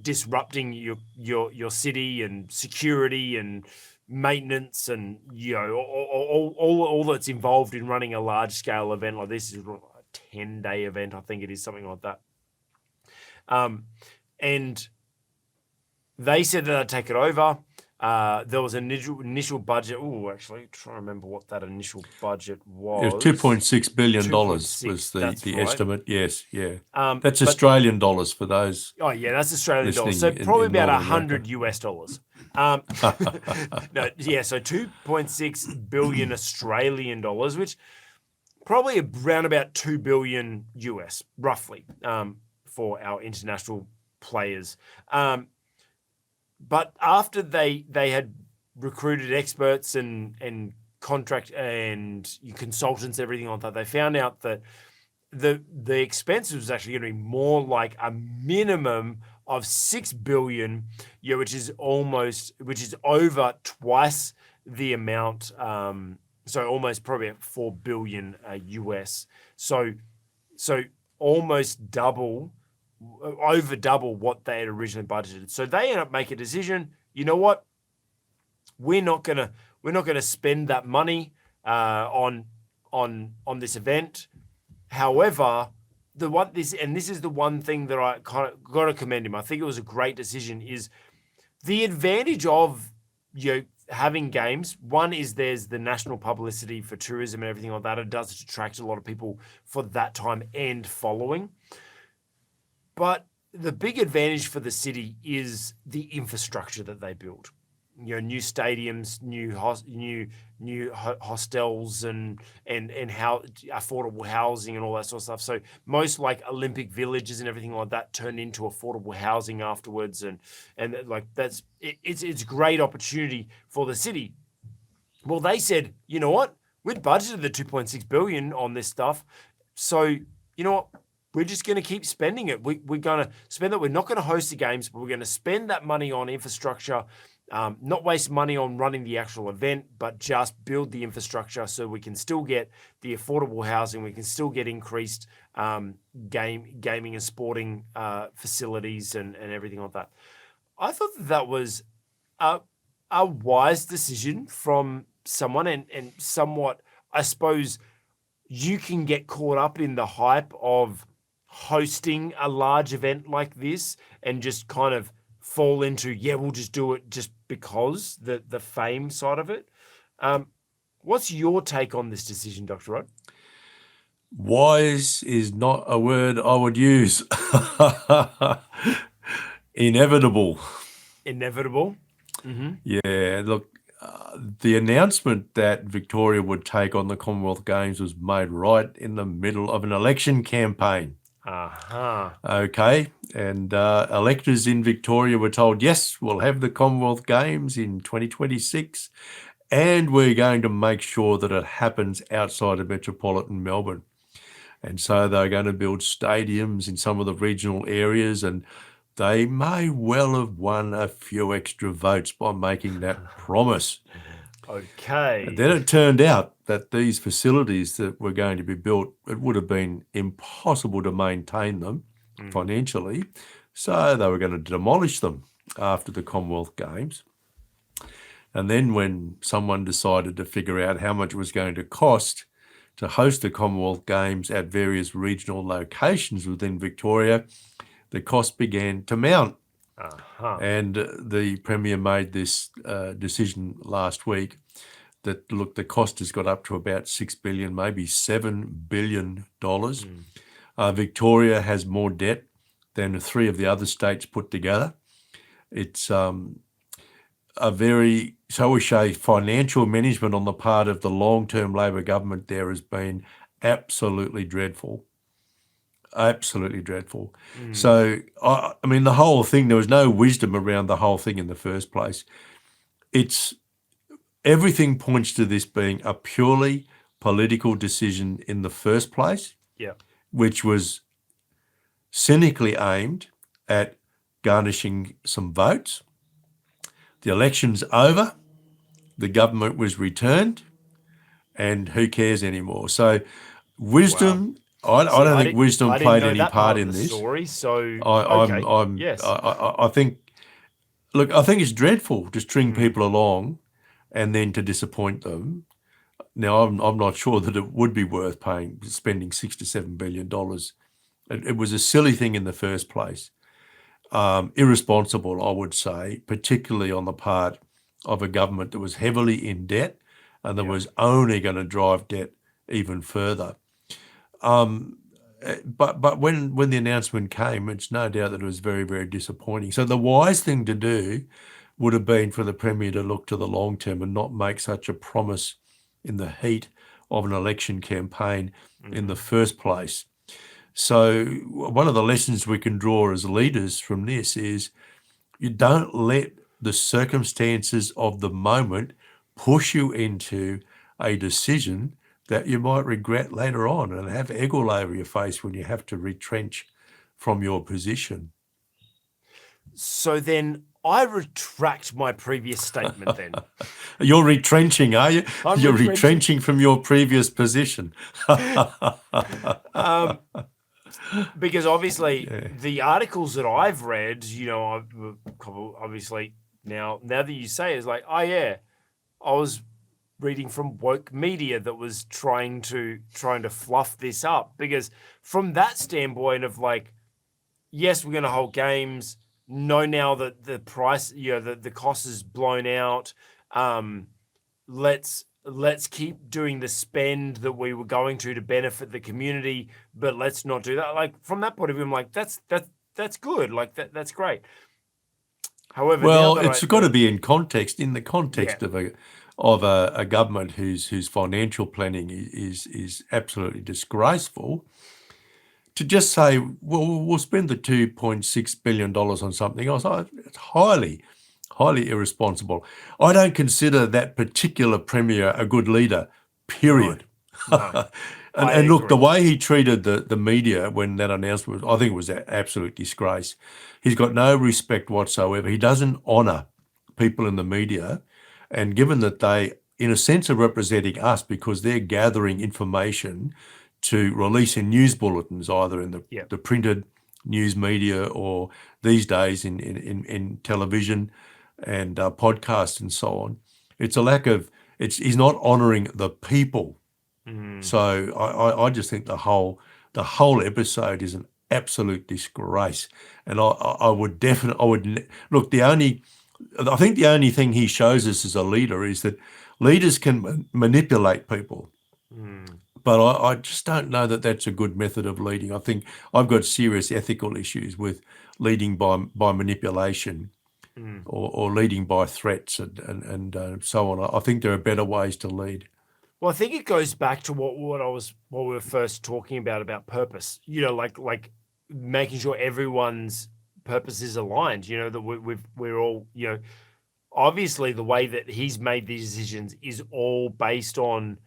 disrupting your city, and security and maintenance, and all that's involved in running a large scale event like this. Is a 10-day event, I think it is, something like that. And they said that they'd take it over. There was an initial budget. Oh, actually, trying to remember what that initial budget It was was. $2.6 billion was 2.6. the That's right. estimate. Yes, yeah. That's That's Australian dollars for those. Oh yeah, that's Australian dollars. So listening probably in about Northern $100 US. No, yeah, so 2.6 billion Australian dollars, which probably around about 2 billion US, roughly, for our international players. But after they had recruited experts and contract and consultants, everything like that, they found out that the expense was actually going to be more like a minimum of 6 billion, which is over twice the amount. So almost probably at 4 billion US. So almost over double what they had originally budgeted. So they ended up making a decision. You know what? We're not gonna spend that money on this event. However, this is the one thing that I kind of got to commend him. I think it was a great decision. Is the advantage of having games. One is there's the national publicity for tourism and everything like that. It does attract a lot of people for that time and following. But the big advantage for the city is the infrastructure that they build. New stadiums, new hostels, and how affordable housing and all that sort of stuff. So most like Olympic villages and everything like that turn into affordable housing afterwards, and like it's a great opportunity for the city. Well, they said, you know what, we'd budgeted the 2.6 billion on this stuff, so you know what, we're just going to keep spending it. We're going to spend it. We're not going to host the games, but we're going to spend that money on infrastructure. Not waste money on running the actual event, but just build the infrastructure so we can still get the affordable housing. We can still get increased gaming and sporting facilities and everything like that. I thought that was a wise decision from someone, and somewhat, I suppose, you can get caught up in the hype of hosting a large event like this and just kind of fall into, we'll just do it just because the fame side of it. What's your take on this decision, Dr. Rod? Wise is not a word I would use. Inevitable. Mm-hmm. Yeah, look, the announcement that Victoria would take on the Commonwealth Games was made right in the middle of an election campaign. Okay, and electors in Victoria were told, yes, we'll have the Commonwealth Games in 2026, and we're going to make sure that it happens outside of metropolitan Melbourne. And so they're going to build stadiums in some of the regional areas, and they may well have won a few extra votes by making that promise. Okay. And then it turned out that these facilities that were going to be built, it would have been impossible to maintain them financially. So they were going to demolish them after the Commonwealth Games. And then when someone decided to figure out how much it was going to cost to host the Commonwealth Games at various regional locations within Victoria, the cost began to mount. And the Premier made this decision last week that, look, the cost has got up to about $6 billion, maybe $7 billion. Victoria has more debt than 3 of the other states put together. It's a very, shall we say, financial management on the part of the long-term Labor government there has been absolutely dreadful. Absolutely dreadful. So, I mean, the whole thing, there was no wisdom around the whole thing in the first place. Everything points to this being a purely political decision in the first place, which was cynically aimed at garnishing some votes. The election's over, the government was returned, and who cares anymore? So wisdom... Wow. I don't think wisdom played any part in this. Story, so I think, look, I think it's dreadful to string people along and then to disappoint them. Now, I'm not sure that it would be worth spending $6 to $7 billion. It was a silly thing in the first place. Irresponsible, I would say, particularly on the part of a government that was heavily in debt and that was only going to drive debt even further. But when the announcement came, it's no doubt that it was very, very disappointing. So the wise thing to do would have been for the Premier to look to the long term and not make such a promise in the heat of an election campaign in the first place. So one of the lessons we can draw as leaders from this is you don't let the circumstances of the moment push you into a decision that you might regret later on and have egg all over your face when you have to retrench from your position. So then I retract my previous statement then. You're retrenching, are you? I'm You're retrenching. retrenching from your previous position. Because obviously the articles that I've read, you know, obviously now that you say it, it's like, oh yeah, I was reading from woke media that was trying to fluff this up, because from that standpoint of like, yes, we're going to hold games. No, now that the price, you know, the cost is blown out. Let's keep doing the spend that we were going to benefit the community, but let's not do that. Like from that point of view, I'm like, that's good. Like that's great. However, well, it's got to be in context, of a government whose financial planning is absolutely disgraceful. To just say, well, we'll spend the $2.6 billion on something else, it's highly irresponsible. I don't consider that particular Premier a good leader, period. No. And look, the way he treated the media when that announcement was, I think it was an absolute disgrace. He's got no respect whatsoever. He doesn't honour people in the media. And given that they, in a sense, are representing us because they're gathering information to release in news bulletins, either in the printed news media or these days in television and podcasts and so on. It's a lack of, he's not honouring the people. So I just think the whole episode is an absolute disgrace. And I would look, I think the only thing he shows us as a leader is that leaders can manipulate people. But I just don't know that that's a good method of leading. I think I've got serious ethical issues with leading by manipulation or leading by threats and so on. I think there are better ways to lead. Well, I think it goes back to what we were first talking about purpose. You know, like making sure everyone's purpose is aligned. You know, that we're all, you know, obviously the way that he's made these decisions is all based on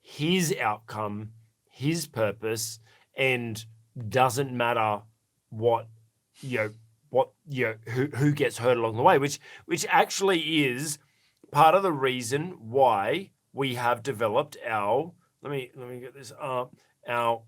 his outcome, his purpose, and doesn't matter what who gets hurt along the way, which actually is part of the reason why we have developed our let me get this up, our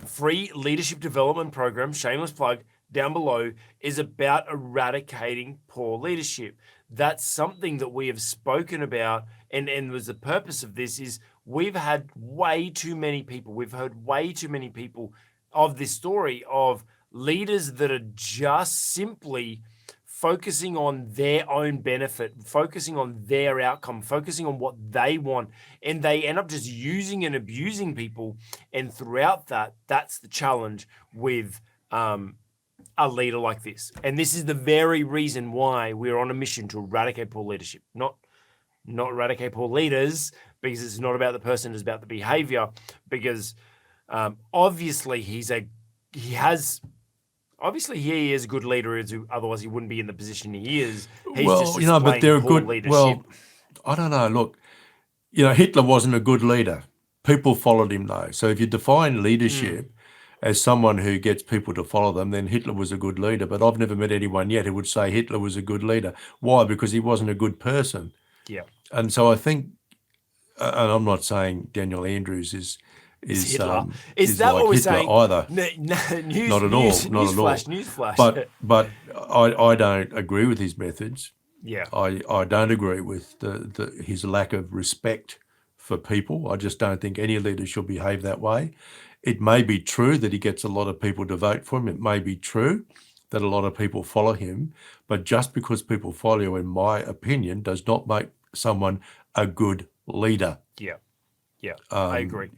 free leadership development program, shameless plug, down below, is about eradicating poor leadership. That's something that we have spoken about, and was the purpose of this is we've had way too many people, we've heard way too many people of this story of leaders that are just simply focusing on their own benefit, focusing on their outcome, focusing on what they want, and they end up just using and abusing people. And throughout that's the challenge with a leader like this. And this is the very reason why we're on a mission to eradicate poor leadership, not eradicate poor leaders, because it's not about the person, it's about the behavior. Because obviously he is a good leader, otherwise he wouldn't be in the position he is. He's just but they're poor good leadership. Well, I don't know. Look, Hitler wasn't a good leader. People followed him though. So if you define leadership as someone who gets people to follow them, then Hitler was a good leader. But I've never met anyone yet who would say Hitler was a good leader. Why? Because he wasn't a good person. Yeah. And so I think, and I'm not saying Daniel Andrews is Hitler. Is that like what we're Hitler saying? either? Not at all. Newsflash. But I don't agree with his methods. Yeah. I don't agree with his lack of respect for people. I just don't think any leader should behave that way. It may be true that he gets a lot of people to vote for him. It may be true, that a lot of people follow him. But just because people follow you, in my opinion, does not make someone a good leader. Yeah. Yeah. I agree.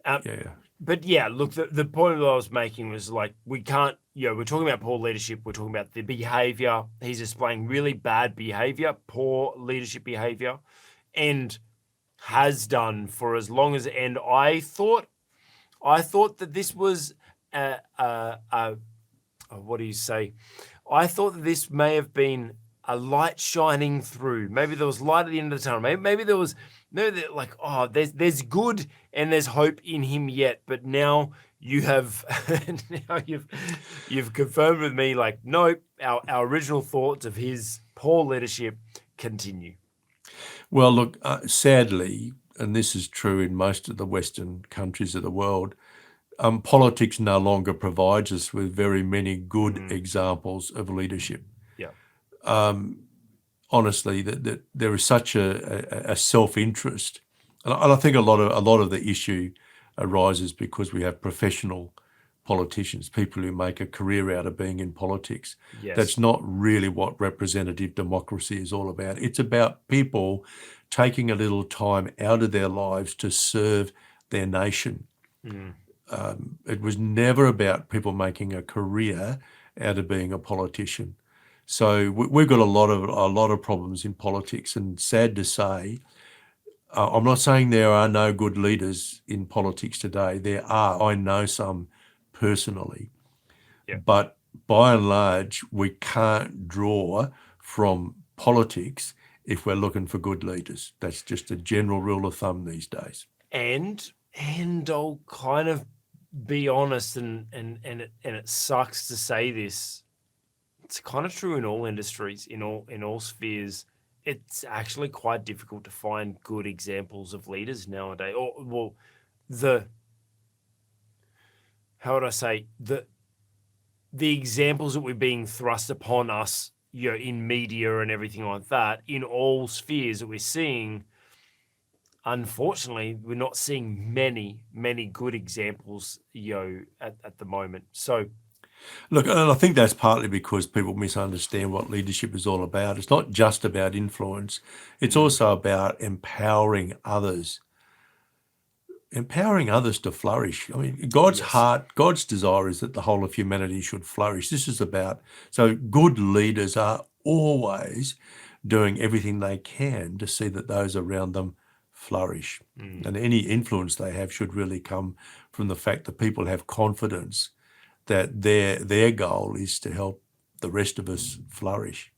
Yeah. But yeah, look, the point that I was making was like, we can't, we're talking about poor leadership. We're talking about the behavior. He's displaying really bad behavior, poor leadership behavior, and has done for as long as, and I thought that this was what do you say? I thought that this may have been a light shining through. Maybe there was light at the end of the tunnel. Maybe there was like, oh, there's good and there's hope in him yet. But now you have you've confirmed with me, like, nope, our original thoughts of his poor leadership continue. Well, look, sadly, and this is true in most of the Western countries of the world, politics no longer provides us with very many good examples of leadership. Yeah. Honestly, that there is such a self-interest, and I think a lot of the issue arises because we have professional politicians, people who make a career out of being in politics. Yes. That's not really what representative democracy is all about. It's about people taking a little time out of their lives to serve their nation. It was never about people making a career out of being a politician. So we've got a lot of problems in politics, and sad to say, I'm not saying there are no good leaders in politics today. There are. I know some personally, but by and large, we can't draw from politics if we're looking for good leaders. That's just a general rule of thumb these days. And I'll kind of be honest, and it sucks to say this. It's kind of true in all industries, in all spheres. It's actually quite difficult to find good examples of leaders nowadays. Or, well, how would I say, the examples that were being thrust upon us, in media and everything like that, in all spheres that we're seeing, unfortunately, we're not seeing many good examples, at the moment. So, look, and I think that's partly because people misunderstand what leadership is all about. It's not just about influence. It's also about empowering others to flourish. I mean, God's heart, God's desire is that the whole of humanity should flourish. This is about, so good leaders are always doing everything they can to see that those around them flourish. And any influence they have should really come from the fact that people have confidence that their goal is to help the rest of us flourish.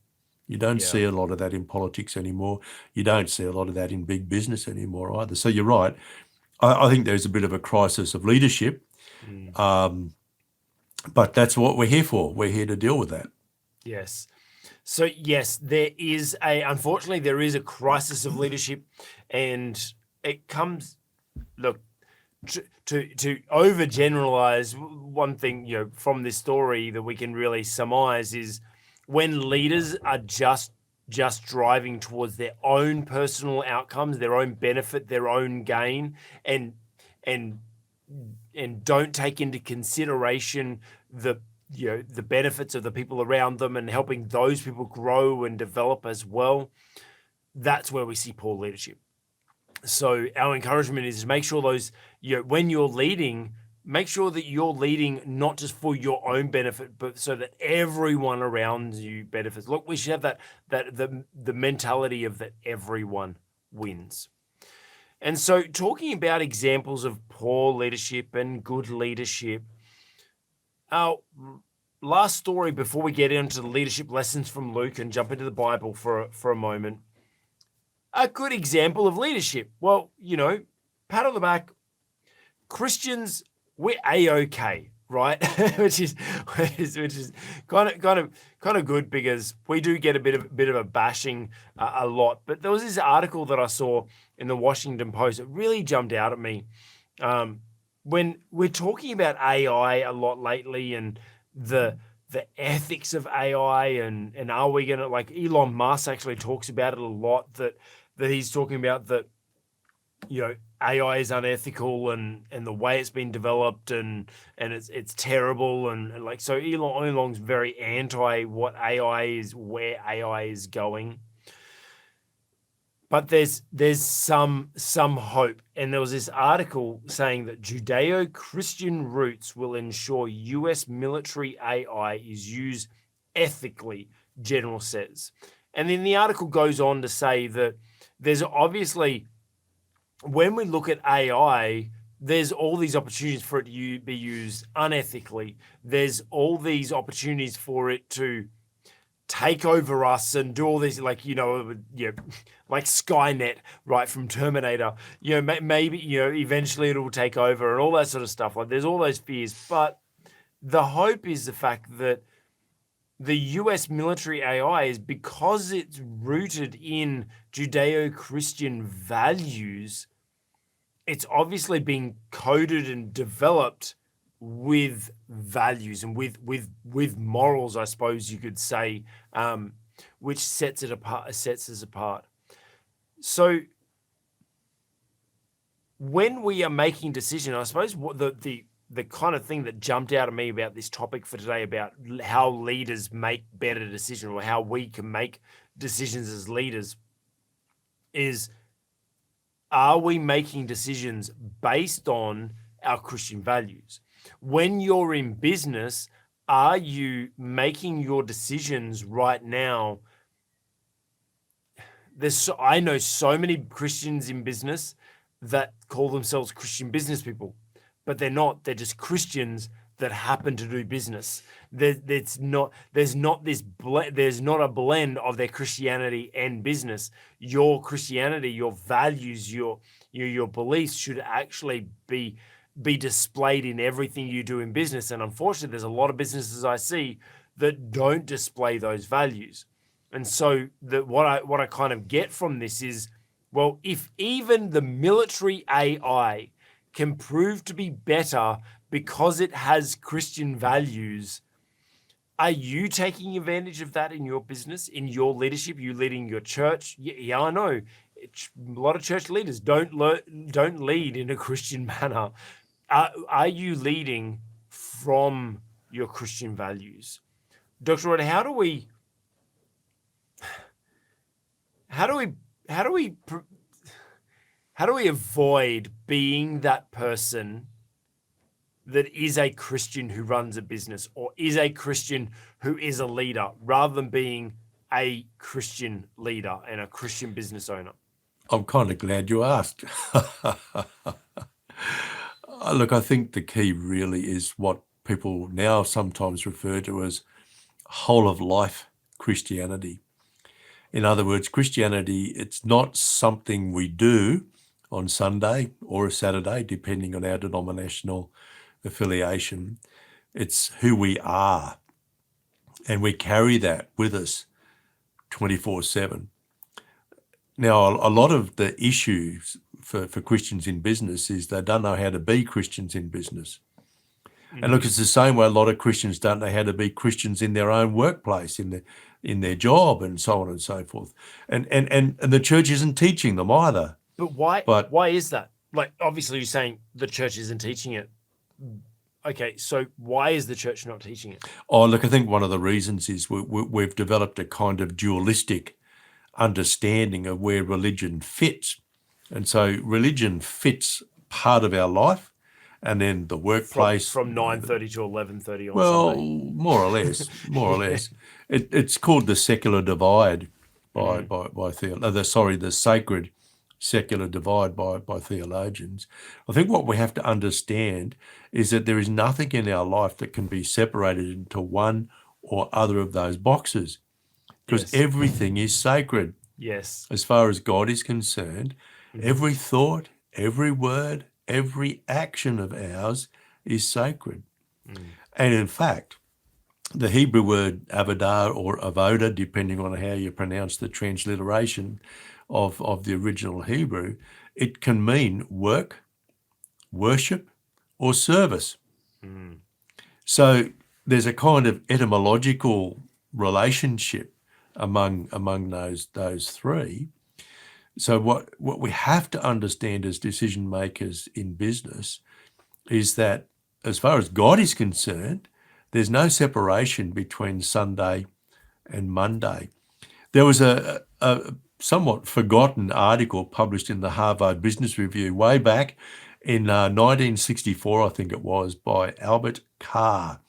You don't see a lot of that in politics anymore. You don't see a lot of that in big business anymore either. So you're right. I think there's a bit of a crisis of leadership, but that's what we're here for. We're here to deal with that. Yes. So yes, unfortunately, there is a crisis of leadership, and it comes, look, to overgeneralize, one thing, from this story that we can really surmise is when leaders are just driving towards their own personal outcomes, their own benefit, their own gain, and don't take into consideration the benefits of the people around them and helping those people grow and develop as well. That's where we see poor leadership. So our encouragement is to make sure those, when you're leading, make sure that you're leading not just for your own benefit, but so that everyone around you benefits. Look, we should have the mentality of that everyone wins. And so talking about examples of poor leadership and good leadership, our last story before we get into the leadership lessons from Luke and jump into the Bible for a moment. A good example of leadership. Well, pat on the back. Christians, we're A-okay, right? which is kind of good, because we do get a bit of a bashing a lot. But there was this article that I saw in the Washington Post that really jumped out at me. When we're talking about AI a lot lately, and the ethics of AI, and are we gonna, like, Elon Musk actually talks about it a lot, that he's talking about that AI is unethical and the way it's been developed and it's terrible and like so Elon's very anti what AI is, where AI is going. But there's some hope, and there was this article saying that Judeo-Christian roots will ensure US military AI is used ethically, General says. And then the article goes on to say that there's obviously, when we look at AI, there's all these opportunities for it to be used unethically. There's all these opportunities for it to take over us and do all these, like like Skynet, right, from Terminator. Maybe eventually it will take over and all that sort of stuff. Like there's all those fears, but the hope is the fact that the US military AI is, because it's rooted in Judeo-Christian values, it's obviously being coded and developed with values and with morals, I suppose you could say, which sets us apart. So when we are making decisions, I suppose what the kind of thing that jumped out at me about this topic for today, about how leaders make better decisions or how we can make decisions as leaders, is, are we making decisions based on our Christian values? When you're in business, are you making your decisions right now? I know so many Christians in business that call themselves Christian business people, but they're not. They're just Christians that happen to do business. There's not a blend of their Christianity and business. Your Christianity, your values, your beliefs should actually be displayed in everything you do in business. And unfortunately, there's a lot of businesses I see that don't display those values. And so what I kind of get from this is, well, if even the military AI can prove to be better because it has Christian values, are you taking advantage of that in your business, in your leadership? You leading your church? Yeah, I know. A lot of church leaders don't lead in a Christian manner. Are you leading from your Christian values? Dr. Rod, how do we avoid being that person that is a Christian who runs a business, or is a Christian who is a leader, rather than being a Christian leader and a Christian business owner? I'm kind of glad you asked. Look, I think the key really is what people now sometimes refer to as whole of life Christianity. In other words, Christianity, it's not something we do on Sunday or a Saturday, depending on our denominational affiliation. It's who we are, and we carry that with us 24/7. Now, a lot of the issues for Christians in business is they don't know how to be Christians in business. And look, it's the same way a lot of Christians don't know how to be Christians in their own workplace, in their job, and so on and so forth. And the church isn't teaching them either. But why is that? Like, obviously you're saying the church isn't teaching it. Okay, so why is the church not teaching it? Oh, look, I think one of the reasons is we've developed a kind of dualistic understanding of where religion fits. And so religion fits part of our life, and then the workplace. From 9:30 to 11:30 on Well, Sunday. more or less. It's called the secular divide the sacred secular divide by theologians. I think what we have to understand is that there is nothing in our life that can be separated into one or other of those boxes, because everything is sacred. Yes. As far as God is concerned, every thought, every word, every action of ours is sacred. And in fact, the Hebrew word avodah or avoda, depending on how you pronounce the transliteration of the original Hebrew, it can mean work, worship, or service. So there's a kind of etymological relationship among those three. So what we have to understand as decision makers in business is that as far as God is concerned, there's no separation between Sunday and Monday. There was a somewhat forgotten article published in the Harvard Business Review way back in 1964, I think it was, by Albert Carr.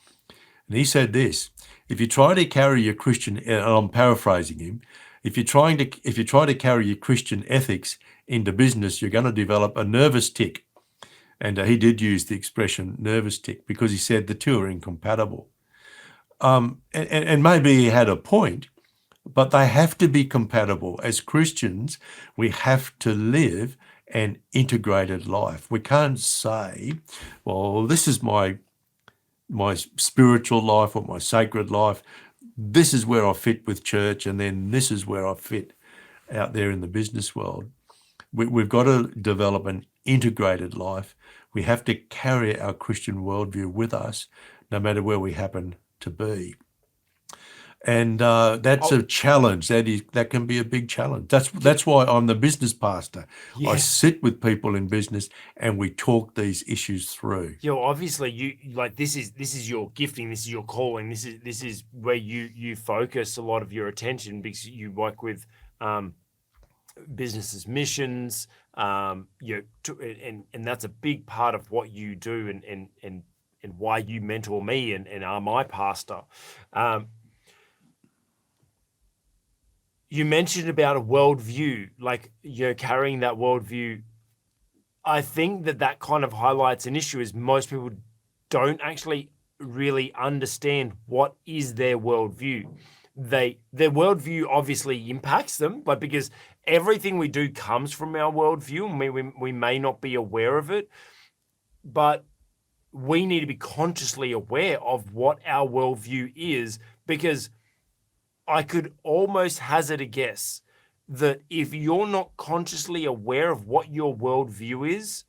And he said this: if you try to carry your Christian, and I'm paraphrasing him, if you try to carry your Christian ethics into business, you're going to develop a nervous tick. And he did use the expression nervous tick because he said the two are incompatible. And maybe he had a point, but they have to be compatible. As Christians, we have to live an integrated life. We can't say, well, this is my spiritual life or my sacred life. This is where I fit with church, and then this is where I fit out there in the business world. We've got to develop an integrated life. We have to carry our Christian worldview with us, no matter where we happen to be. And that's a challenge. That can be a big challenge. That's why I'm the business pastor. Yeah. I sit with people in business and we talk these issues through. Obviously you like this is your gifting, this is your calling, this is where you focus a lot of your attention, because you work with businesses' missions, and that's a big part of what you do, and why you mentor me and are my pastor. You mentioned about a worldview, like carrying that worldview. I think that kind of highlights an issue, is most people don't actually really understand what is their worldview. Their worldview obviously impacts them, but because everything we do comes from our worldview, and we may not be aware of it, but we need to be consciously aware of what our worldview is, because I could almost hazard a guess that if you're not consciously aware of what your worldview is,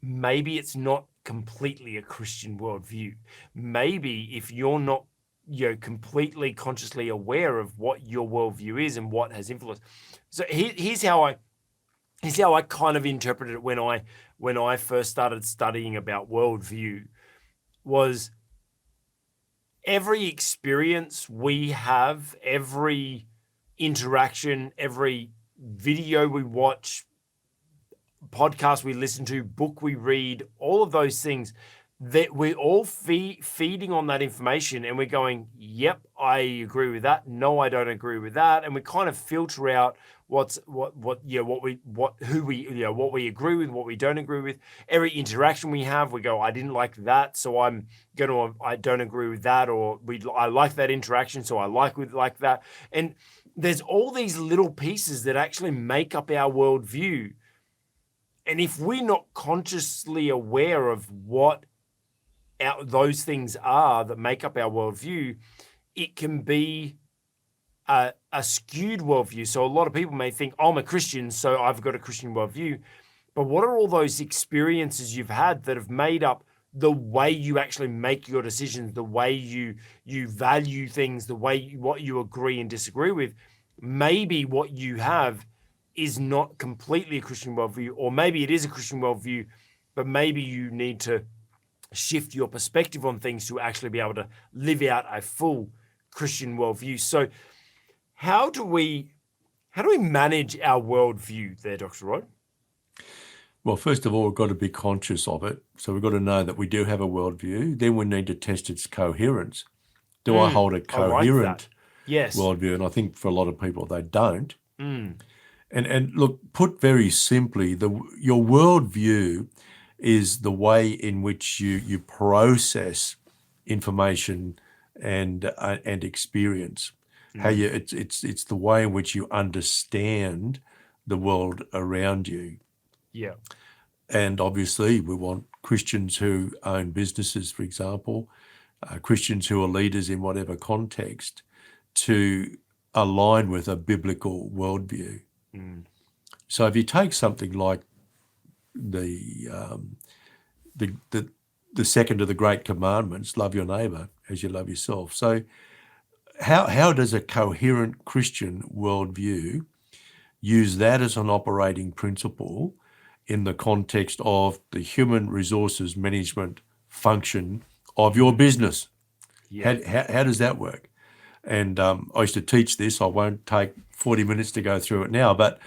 maybe it's not completely a Christian worldview. Maybe if you're not completely consciously aware of what your worldview is and what has influence. So here's how I kind of interpreted it when I first started studying about worldview. Was every experience we have, every interaction, every video we watch, podcast we listen to, book we read, all of those things, that we're all feeding on that information, and we're going, yep, I agree with that. No, I don't agree with that. And we kind of filter out what we agree with, what we don't agree with. Every interaction we have, we go, I didn't like that, so I don't agree with that, or I like that interaction, so I like that. And there's all these little pieces that actually make up our worldview. And if we're not consciously aware of what those things are that make up our worldview, it can be a skewed worldview. So a lot of people may think, I'm a Christian, so I've got a Christian worldview. But what are all those experiences you've had that have made up the way you actually make your decisions, the way you value things, the way what you agree and disagree with? Maybe what you have is not completely a Christian worldview, or maybe it is a Christian worldview, but maybe you need to shift your perspective on things to actually be able to live out a full Christian worldview. So how do we manage our worldview there, Dr. Rod? Well, first of all, we've got to be conscious of it. So we've got to know that we do have a worldview. Then we need to test its coherence. Do I hold a coherent worldview? And I think for a lot of people, they don't. And look, put very simply, your worldview is the way in which you process information and experience. It's the way in which you understand the world around you. Yeah. And obviously, we want Christians who own businesses, for example, Christians who are leaders in whatever context, to align with a biblical worldview. So if you take something like the second of the great commandments, love your neighbor as you love yourself. So how does a coherent Christian worldview use that as an operating principle in the context of the human resources management function of your business. Yeah. How does that work? And I used to teach this. I won't take 40 minutes to go through it now, but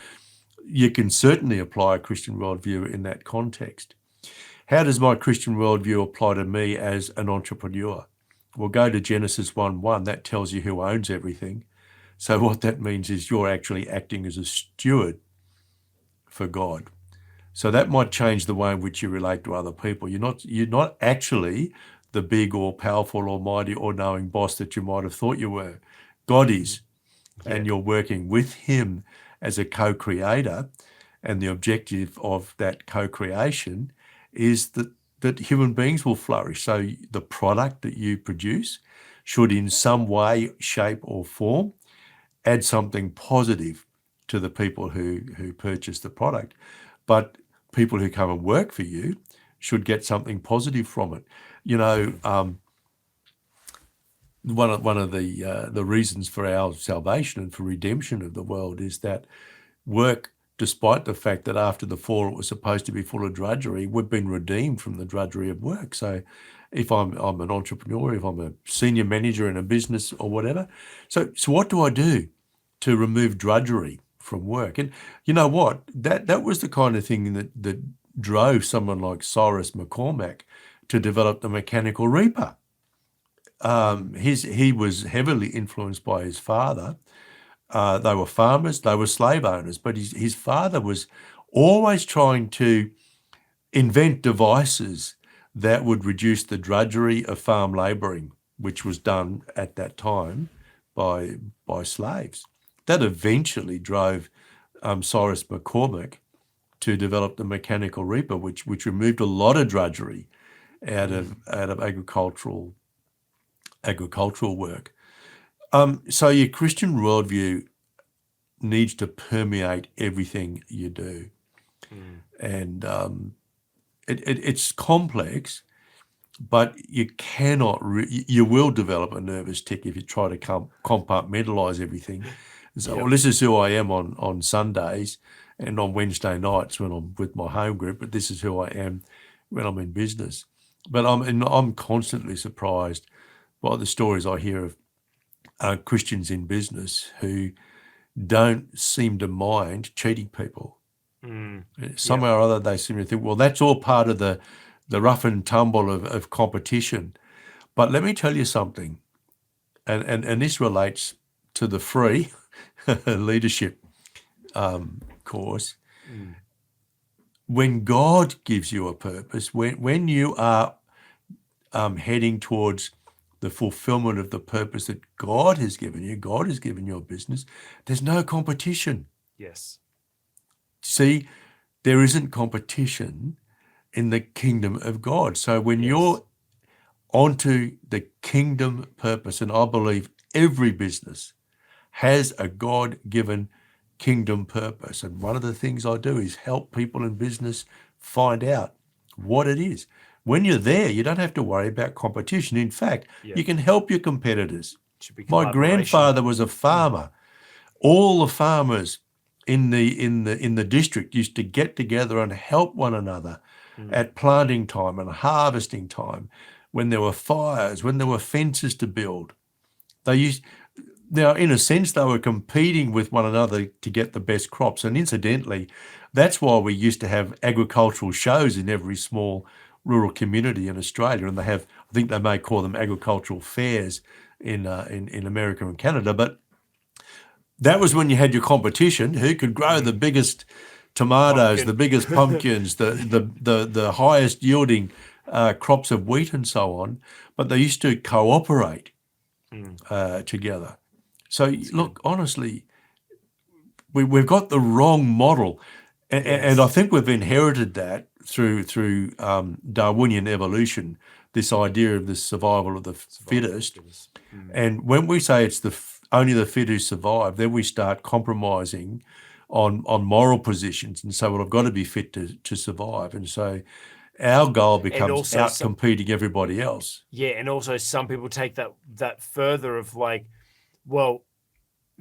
you can certainly apply a Christian worldview in that context. How does my Christian worldview apply to me as an entrepreneur? Well, go to Genesis 1:1. That tells you who owns everything. So what that means is you're actually acting as a steward for God. So that might change the way in which you relate to other people. You're not actually the big or powerful or mighty or knowing boss that you might have thought you were. God is, and you're working with him as a co-creator. And the objective of that co-creation is that human beings will flourish. So the product that you produce should in some way, shape or form add something positive to the people who purchase the product. But people who come and work for you should get something positive from it. You know, one of the reasons for our salvation and for redemption of the world is that work, despite the fact that after the fall it was supposed to be full of drudgery, we've been redeemed from the drudgery of work. So if I'm an entrepreneur, if I'm a senior manager in a business or whatever, so what do I do to remove drudgery from work? And you know what? That was the kind of thing that drove someone like Cyrus McCormack to develop the mechanical reaper. He was heavily influenced by his father. They were farmers, they were slave owners, but his father was always trying to invent devices that would reduce the drudgery of farm labouring, which was done at that time by slaves. That eventually drove Cyrus McCormack to develop the mechanical reaper, which removed a lot of drudgery out of agricultural work. So your Christian worldview needs to permeate everything you do. And it's complex, but you cannot, you will develop a nervous tick if you try to compartmentalize everything. So, well, this is who I am on Sundays and on Wednesday nights when I'm with my home group, but this is who I am when I'm in business. But I'm constantly surprised by the stories I hear of Christians in business who don't seem to mind cheating people. Somehow or other they seem to think, well, that's all part of the rough and tumble of competition. But let me tell you something, and this relates to the free leadership course. When God gives you a purpose, when you are heading towards the fulfillment of the purpose that God has given you, God has given your business, there's no competition. Yes. See, there isn't competition in the kingdom of God. So when you're onto the kingdom purpose, and I believe every business has a God-given kingdom purpose. And one of the things I do is help people in business find out what it is. When you're there, you don't have to worry about competition. In fact, you can help your competitors. My grandfather was a farmer. All the farmers in the district used to get together and help one another at planting time and harvesting time, when there were fires, when there were fences to build. Now, in a sense, they were competing with one another to get the best crops. And incidentally, that's why we used to have agricultural shows in every small rural community in Australia. And they have, I think they may call them agricultural fairs in America and Canada. But that was when you had your competition. Who could grow the biggest tomatoes, the biggest pumpkins, the highest yielding crops of wheat and so on. But they used to cooperate together. So look, honestly, we've got the wrong model, and I think we've inherited that through Darwinian evolution, this idea of the survival of the fittest. And when we say it's only the fit who survive, then we start compromising on moral positions, and so, well, I've got to be fit to survive, and so our goal becomes out-competing everybody else. Yeah, and also some people take that further of like, well,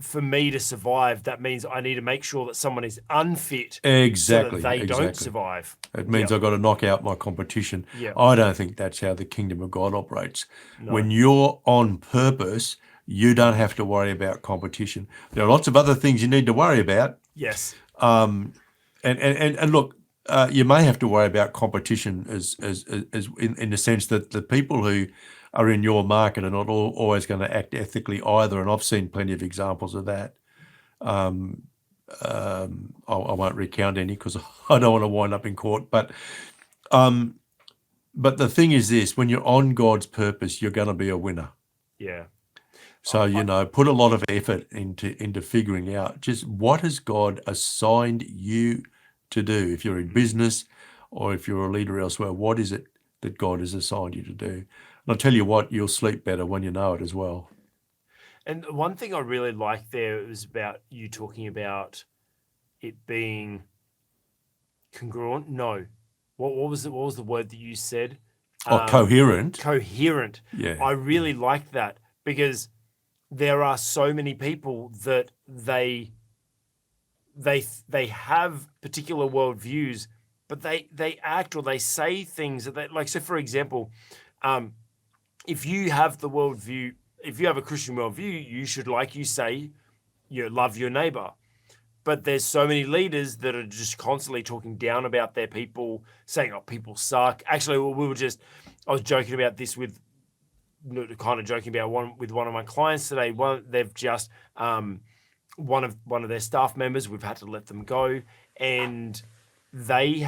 for me to survive, that means I need to make sure that someone is unfit so Exactly, that they don't exactly. survive. It means I've got to knock out my competition. Yeah. I don't think that's how the kingdom of God operates. No. When you're on purpose, you don't have to worry about competition. There are lots of other things you need to worry about. Yes. And look, you may have to worry about competition as in the sense that the people who are in your market are not always going to act ethically either. And I've seen plenty of examples of that. I won't recount any because I don't want to wind up in court. But the thing is this: when you're on God's purpose, you're going to be a winner. Yeah. So put a lot of effort into figuring out just what has God assigned you to do. If you're in business or if you're a leader elsewhere, what is it that God has assigned you to do? And I'll tell you what, you'll sleep better when you know it as well. And one thing I really liked there was about you talking about it being congruent. No, what was it? What was the word that you said? Coherent. Coherent. Yeah. I really liked that because there are so many people that they have particular worldviews, but they act or they say things that they like. So, for example, if you have the worldview, if you have a Christian worldview, you should, like you say, love your neighbor. But there's so many leaders that are just constantly talking down about their people, saying, "Oh, people suck." Actually, I was joking about this with, kind of joking about one of my clients today. They've just one of their staff members, we've had to let them go, and they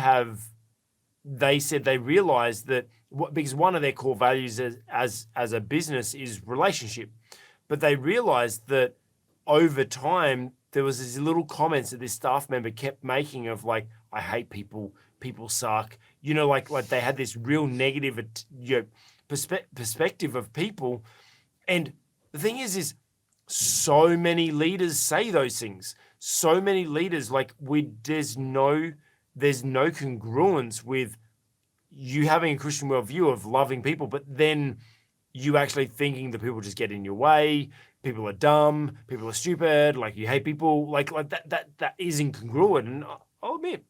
said they realized that because one of their core values as a business is relationship, but they realized that over time there was these little comments that this staff member kept making of like, "I hate people, people suck," like they had this real negative perspective of people. And the thing is so many leaders say those things. So many leaders, like, there's no congruence with you having a Christian worldview of loving people, but then you actually thinking that people just get in your way, people are dumb, people are stupid, like you hate people, like that is incongruent. And I'll admit,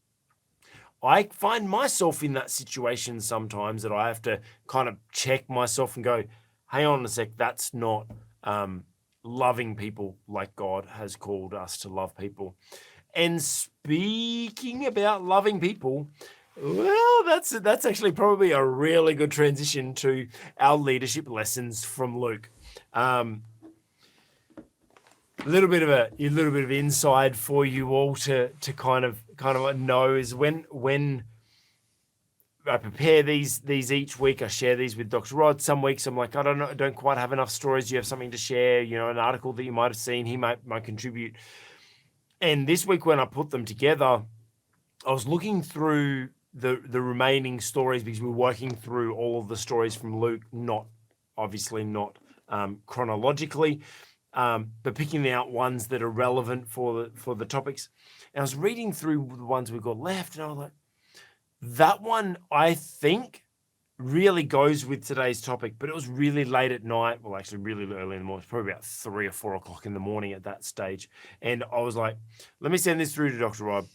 I find myself in that situation sometimes that I have to kind of check myself and go, hang on a sec, that's not loving people like God has called us to love people. And speaking about loving people, well, that's actually probably a really good transition to our leadership lessons from Luke. A little bit of inside for you all to kind of know is when I prepare these each week. I share these with Dr. Rod. Some weeks I'm like, I don't quite have enough stories. You have something to share, an article that you might have seen, he might contribute. And this week when I put them together, I was looking through the remaining stories because we're working through all of the stories from Luke, not chronologically, but picking out ones that are relevant for the topics. And I was reading through the ones we've got left, and I was like, that one I think really goes with today's topic, but it was really late at night. Well, actually really early in the morning, probably about 3 or 4 o'clock in the morning at that stage. And I was like, let me send this through to Dr. Rod.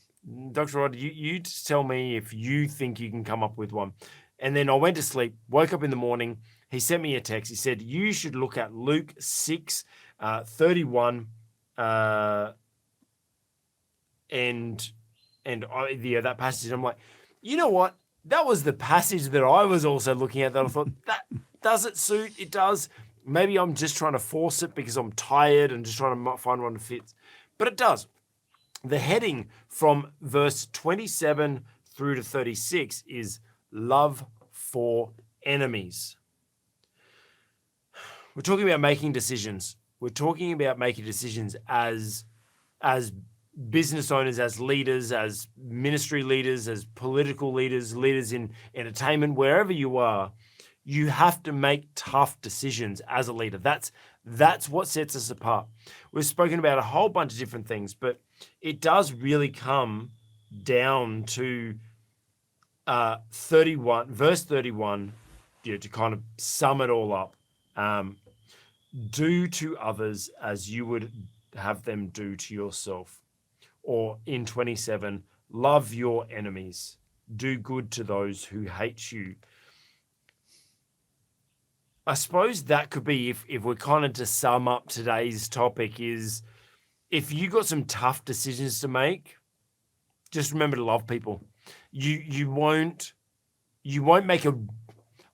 Dr. Rod, you just tell me if you think you can come up with one. And then I went to sleep, woke up in the morning. He sent me a text. He said, you should look at Luke 6, 31, that passage. I'm like, you know what? That was the passage that I was also looking at that I thought, that does it suit? It does. Maybe I'm just trying to force it because I'm tired and just trying to find one that fits. But it does. The heading from verse 27 through to 36 is love for enemies. We're talking about making decisions. We're talking about making decisions as business owners, as leaders, as ministry leaders, as political leaders, leaders in entertainment, wherever you are. You have to make tough decisions as a leader. That's what sets us apart. We've spoken about a whole bunch of different things, but it does really come down to verse 31, to kind of sum it all up. Do to others as you would have them do to yourself. Or in 27, love your enemies, do good to those who hate you. I suppose that could be, if we're kind of to sum up today's topic, is if you got some tough decisions to make, just remember to love people. You won't make a,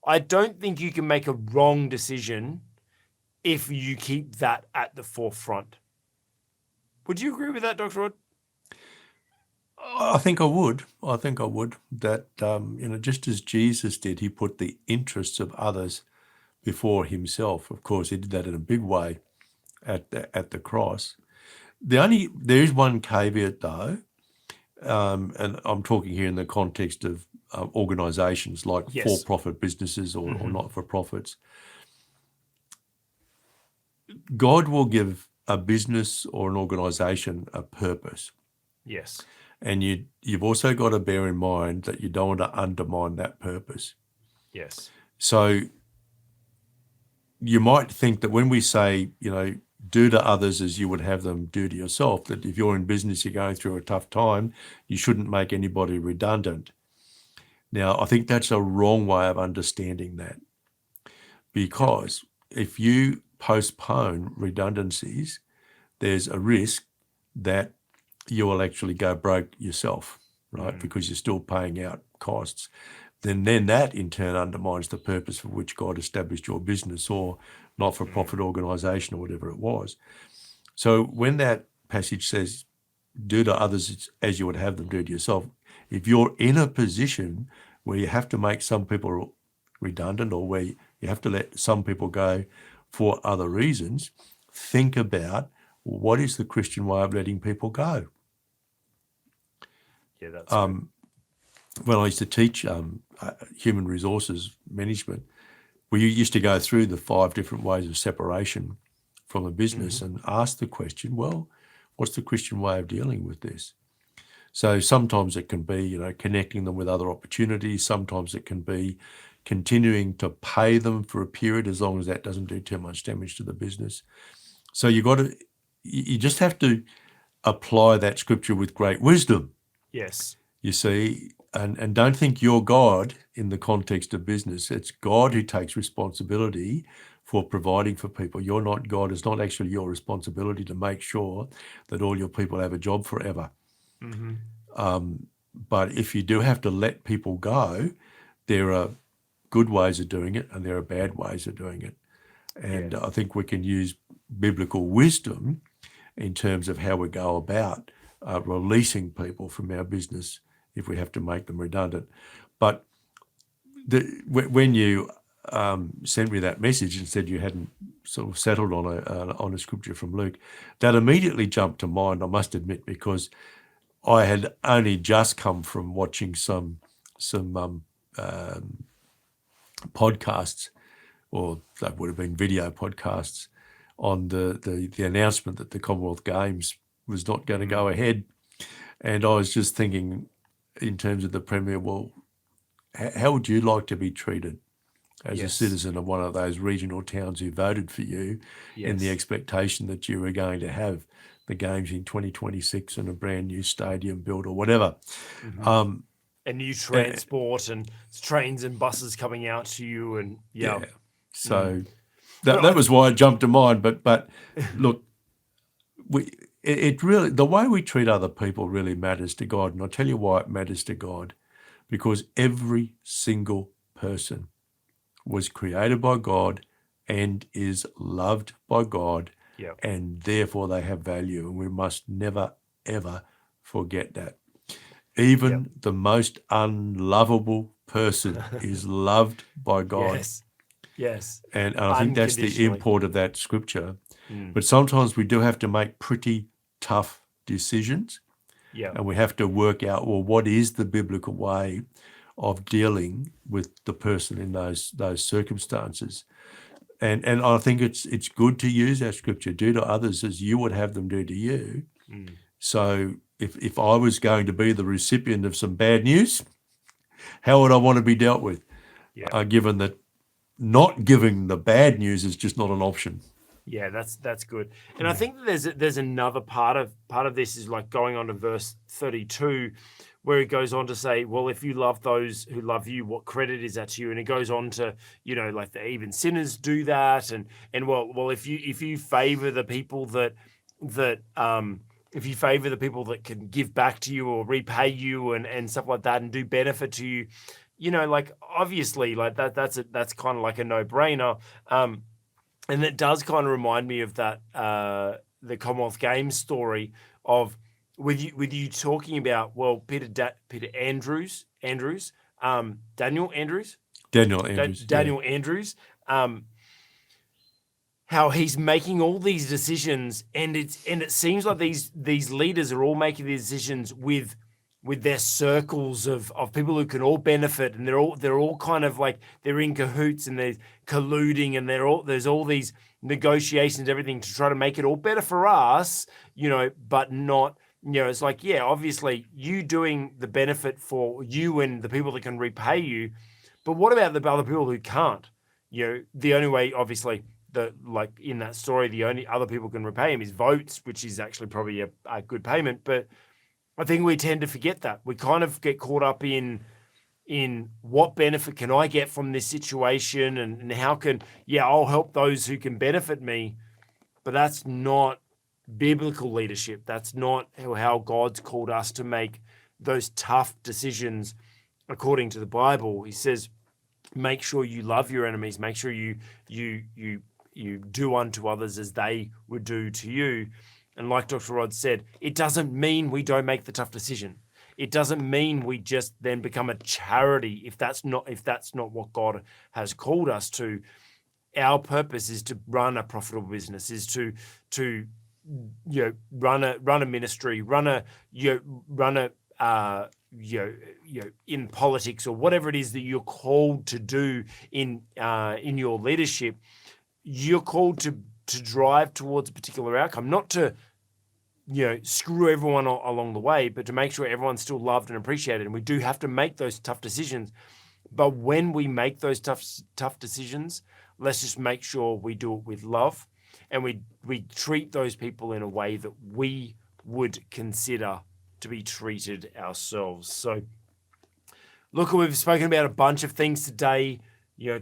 I don't think you can make a wrong decision if you keep that at the forefront. Would you agree with that, Dr. Rod? I think I would. I think I would. That, just as Jesus did, he put the interests of others before himself. Of course, he did that in a big way at the cross. There is one caveat though, and I'm talking here in the context of organisations like Yes. for-profit businesses or not-for-profits. God will give a business or an organisation a purpose. Yes. And you've also got to bear in mind that you don't want to undermine that purpose. Yes. So you might think that when we say, do to others as you would have them do to yourself, that if you're in business, you're going through a tough time, you shouldn't make anybody redundant. Now, I think that's a wrong way of understanding that, because if you postpone redundancies, there's a risk that you will actually go broke yourself, right? Because you're still paying out costs. Then that in turn undermines the purpose for which God established your business or not-for-profit organisation or whatever it was. So when that passage says, do to others as you would have them do to yourself, if you're in a position where you have to make some people redundant or where you have to let some people go for other reasons, think about what is the Christian way of letting people go. Yeah, that's good. When I used to teach human resources management, we used to go through the 5 different ways of separation from a business and ask the question, well, what's the Christian way of dealing with this? So sometimes it can be, connecting them with other opportunities. Sometimes it can be continuing to pay them for a period as long as that doesn't do too much damage to the business. So you just have to apply that scripture with great wisdom. Yes. You see, and don't think you're God in the context of business. It's God who takes responsibility for providing for people. You're not God. It's not actually your responsibility to make sure that all your people have a job forever. But if you do have to let people go, there are good ways of doing it and there are bad ways of doing it. And I think we can use biblical wisdom in terms of how we go about releasing people from our business if we have to make them redundant. But when you sent me that message and said you hadn't sort of settled on a scripture from Luke, that immediately jumped to mind, I must admit, because I had only just come from watching some podcasts, or that would have been video podcasts, on the announcement that the Commonwealth Games was not going to go ahead. And I was just thinking, in terms of the Premier, well, how would you like to be treated as a citizen of one of those regional towns who voted for you in the expectation that you were going to have the games in 2026 and a brand new stadium built or whatever? And new transport and trains and buses coming out to you, and So that was why it jumped to mind. But look, it really, the way we treat other people really matters to God. And I'll tell you why it matters to God. Because every single person was created by God and is loved by God, and therefore they have value. And we must never, ever forget that. Even the most unlovable person is loved by God. Yes. And I think that's the import of that scripture. But sometimes we do have to make pretty tough decisions. And we have to work out, well, what is the biblical way of dealing with the person in those circumstances? And I think it's good to use that scripture, do to others as you would have them do to you. So if I was going to be the recipient of some bad news, how would I want to be dealt with? Given that not giving the bad news is just not an option. Yeah, that's good. And I think that there's another part of this is like going on to verse 32, where it goes on to say, well, if you love those who love you, what credit is that to you? And it goes on to, like even sinners do that. And well, if you favor the people that if you favor the people that can give back to you or repay you and stuff like that and do benefit to you, like obviously like that's kind of like a no-brainer. And it does kind of remind me of that the Commonwealth Games story of with you talking about, well, Daniel Andrews, Daniel Andrews. Daniel Andrews, how he's making all these decisions, and it seems like these leaders are all making these decisions with their circles of people who can all benefit, and they're all kind of like they're in cahoots and they're colluding, and there's all these negotiations, everything to try to make it all better for us, but not, it's like, yeah, obviously you doing the benefit for you and the people that can repay you, but what about the other people who can't? The only way, obviously, like in that story, the only other people can repay him is votes, which is actually probably a good payment, but I think we tend to forget that. We kind of get caught up in what benefit can I get from this situation, and how can, I'll help those who can benefit me, but that's not biblical leadership. That's not how God's called us to make those tough decisions according to the Bible. He says, make sure you love your enemies. Make sure you do unto others as they would do to you. And like Dr. Rod said, it doesn't mean we don't make the tough decision. It doesn't mean we just then become a charity if that's not what God has called us to. Our purpose is to run a profitable business, is to run a ministry, run a in politics, or whatever it is that you're called to do in your leadership. You're called to drive towards a particular outcome, not to, screw everyone along the way, but to make sure everyone's still loved and appreciated. And we do have to make those tough decisions. But when we make those tough decisions, let's just make sure we do it with love, and we treat those people in a way that we would consider to be treated ourselves. So, look, we've spoken about a bunch of things today.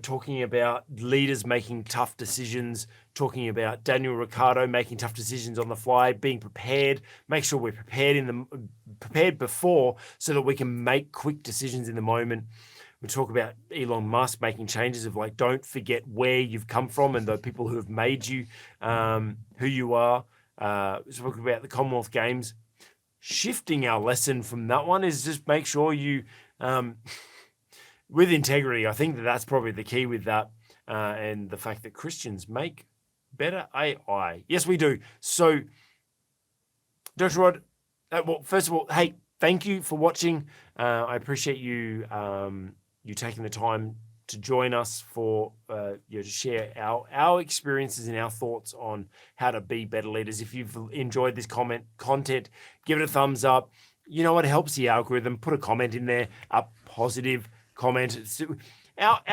Talking about leaders making tough decisions, talking about Daniel Riccardo making tough decisions on the fly, being prepared, make sure we're prepared before so that we can make quick decisions in the moment. We talk about Elon Musk making changes of like, don't forget where you've come from and the people who have made you who you are. We talk about the Commonwealth Games. Shifting our lesson from that one is just make sure you... with integrity. I think that's probably the key with that, and the fact that Christians make better AI. Yes, we do. So, Dr. Rod, well, first of all, hey, thank you for watching. I appreciate you taking the time to join us for to share our experiences and our thoughts on how to be better leaders. If you've enjoyed this content, give it a thumbs up. You know what helps the algorithm? Put a comment in there, a positive comment. I'm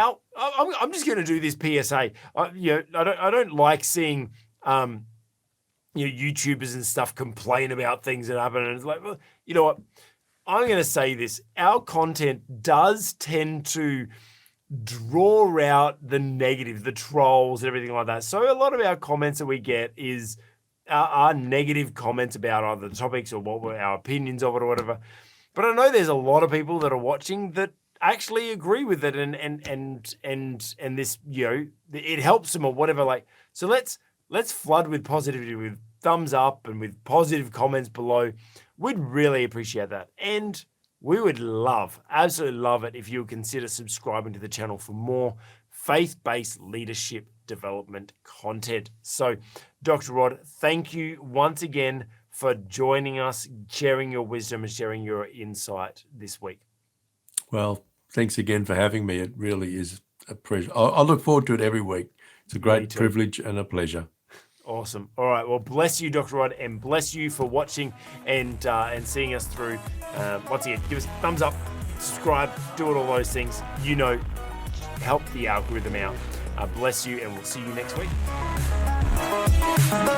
just going to do this PSA. I don't like seeing YouTubers and stuff complain about things that happen, and it's like, well, you know what? I'm going to say this. Our content does tend to draw out the negative, the trolls, and everything like that. So a lot of our comments that we get are negative comments about either the topics or what were our opinions of it or whatever. But I know there's a lot of people that are watching that actually agree with it, and this, it helps them or whatever. Like, so let's flood with positivity, with thumbs up and with positive comments below. We'd really appreciate that. And we would absolutely love it if you would consider subscribing to the channel for more faith-based leadership development content. So, Dr. Rod, thank you once again for joining us, sharing your wisdom and sharing your insight this week. Well, thanks again for having me. It really is a pleasure. I look forward to it every week. It's a great privilege and a pleasure. Awesome. All right. Well, bless you, Dr. Rod, and bless you for watching and seeing us through. Once again, give us a thumbs up, subscribe, do all those things. Help the algorithm out. Bless you, and we'll see you next week. Bye.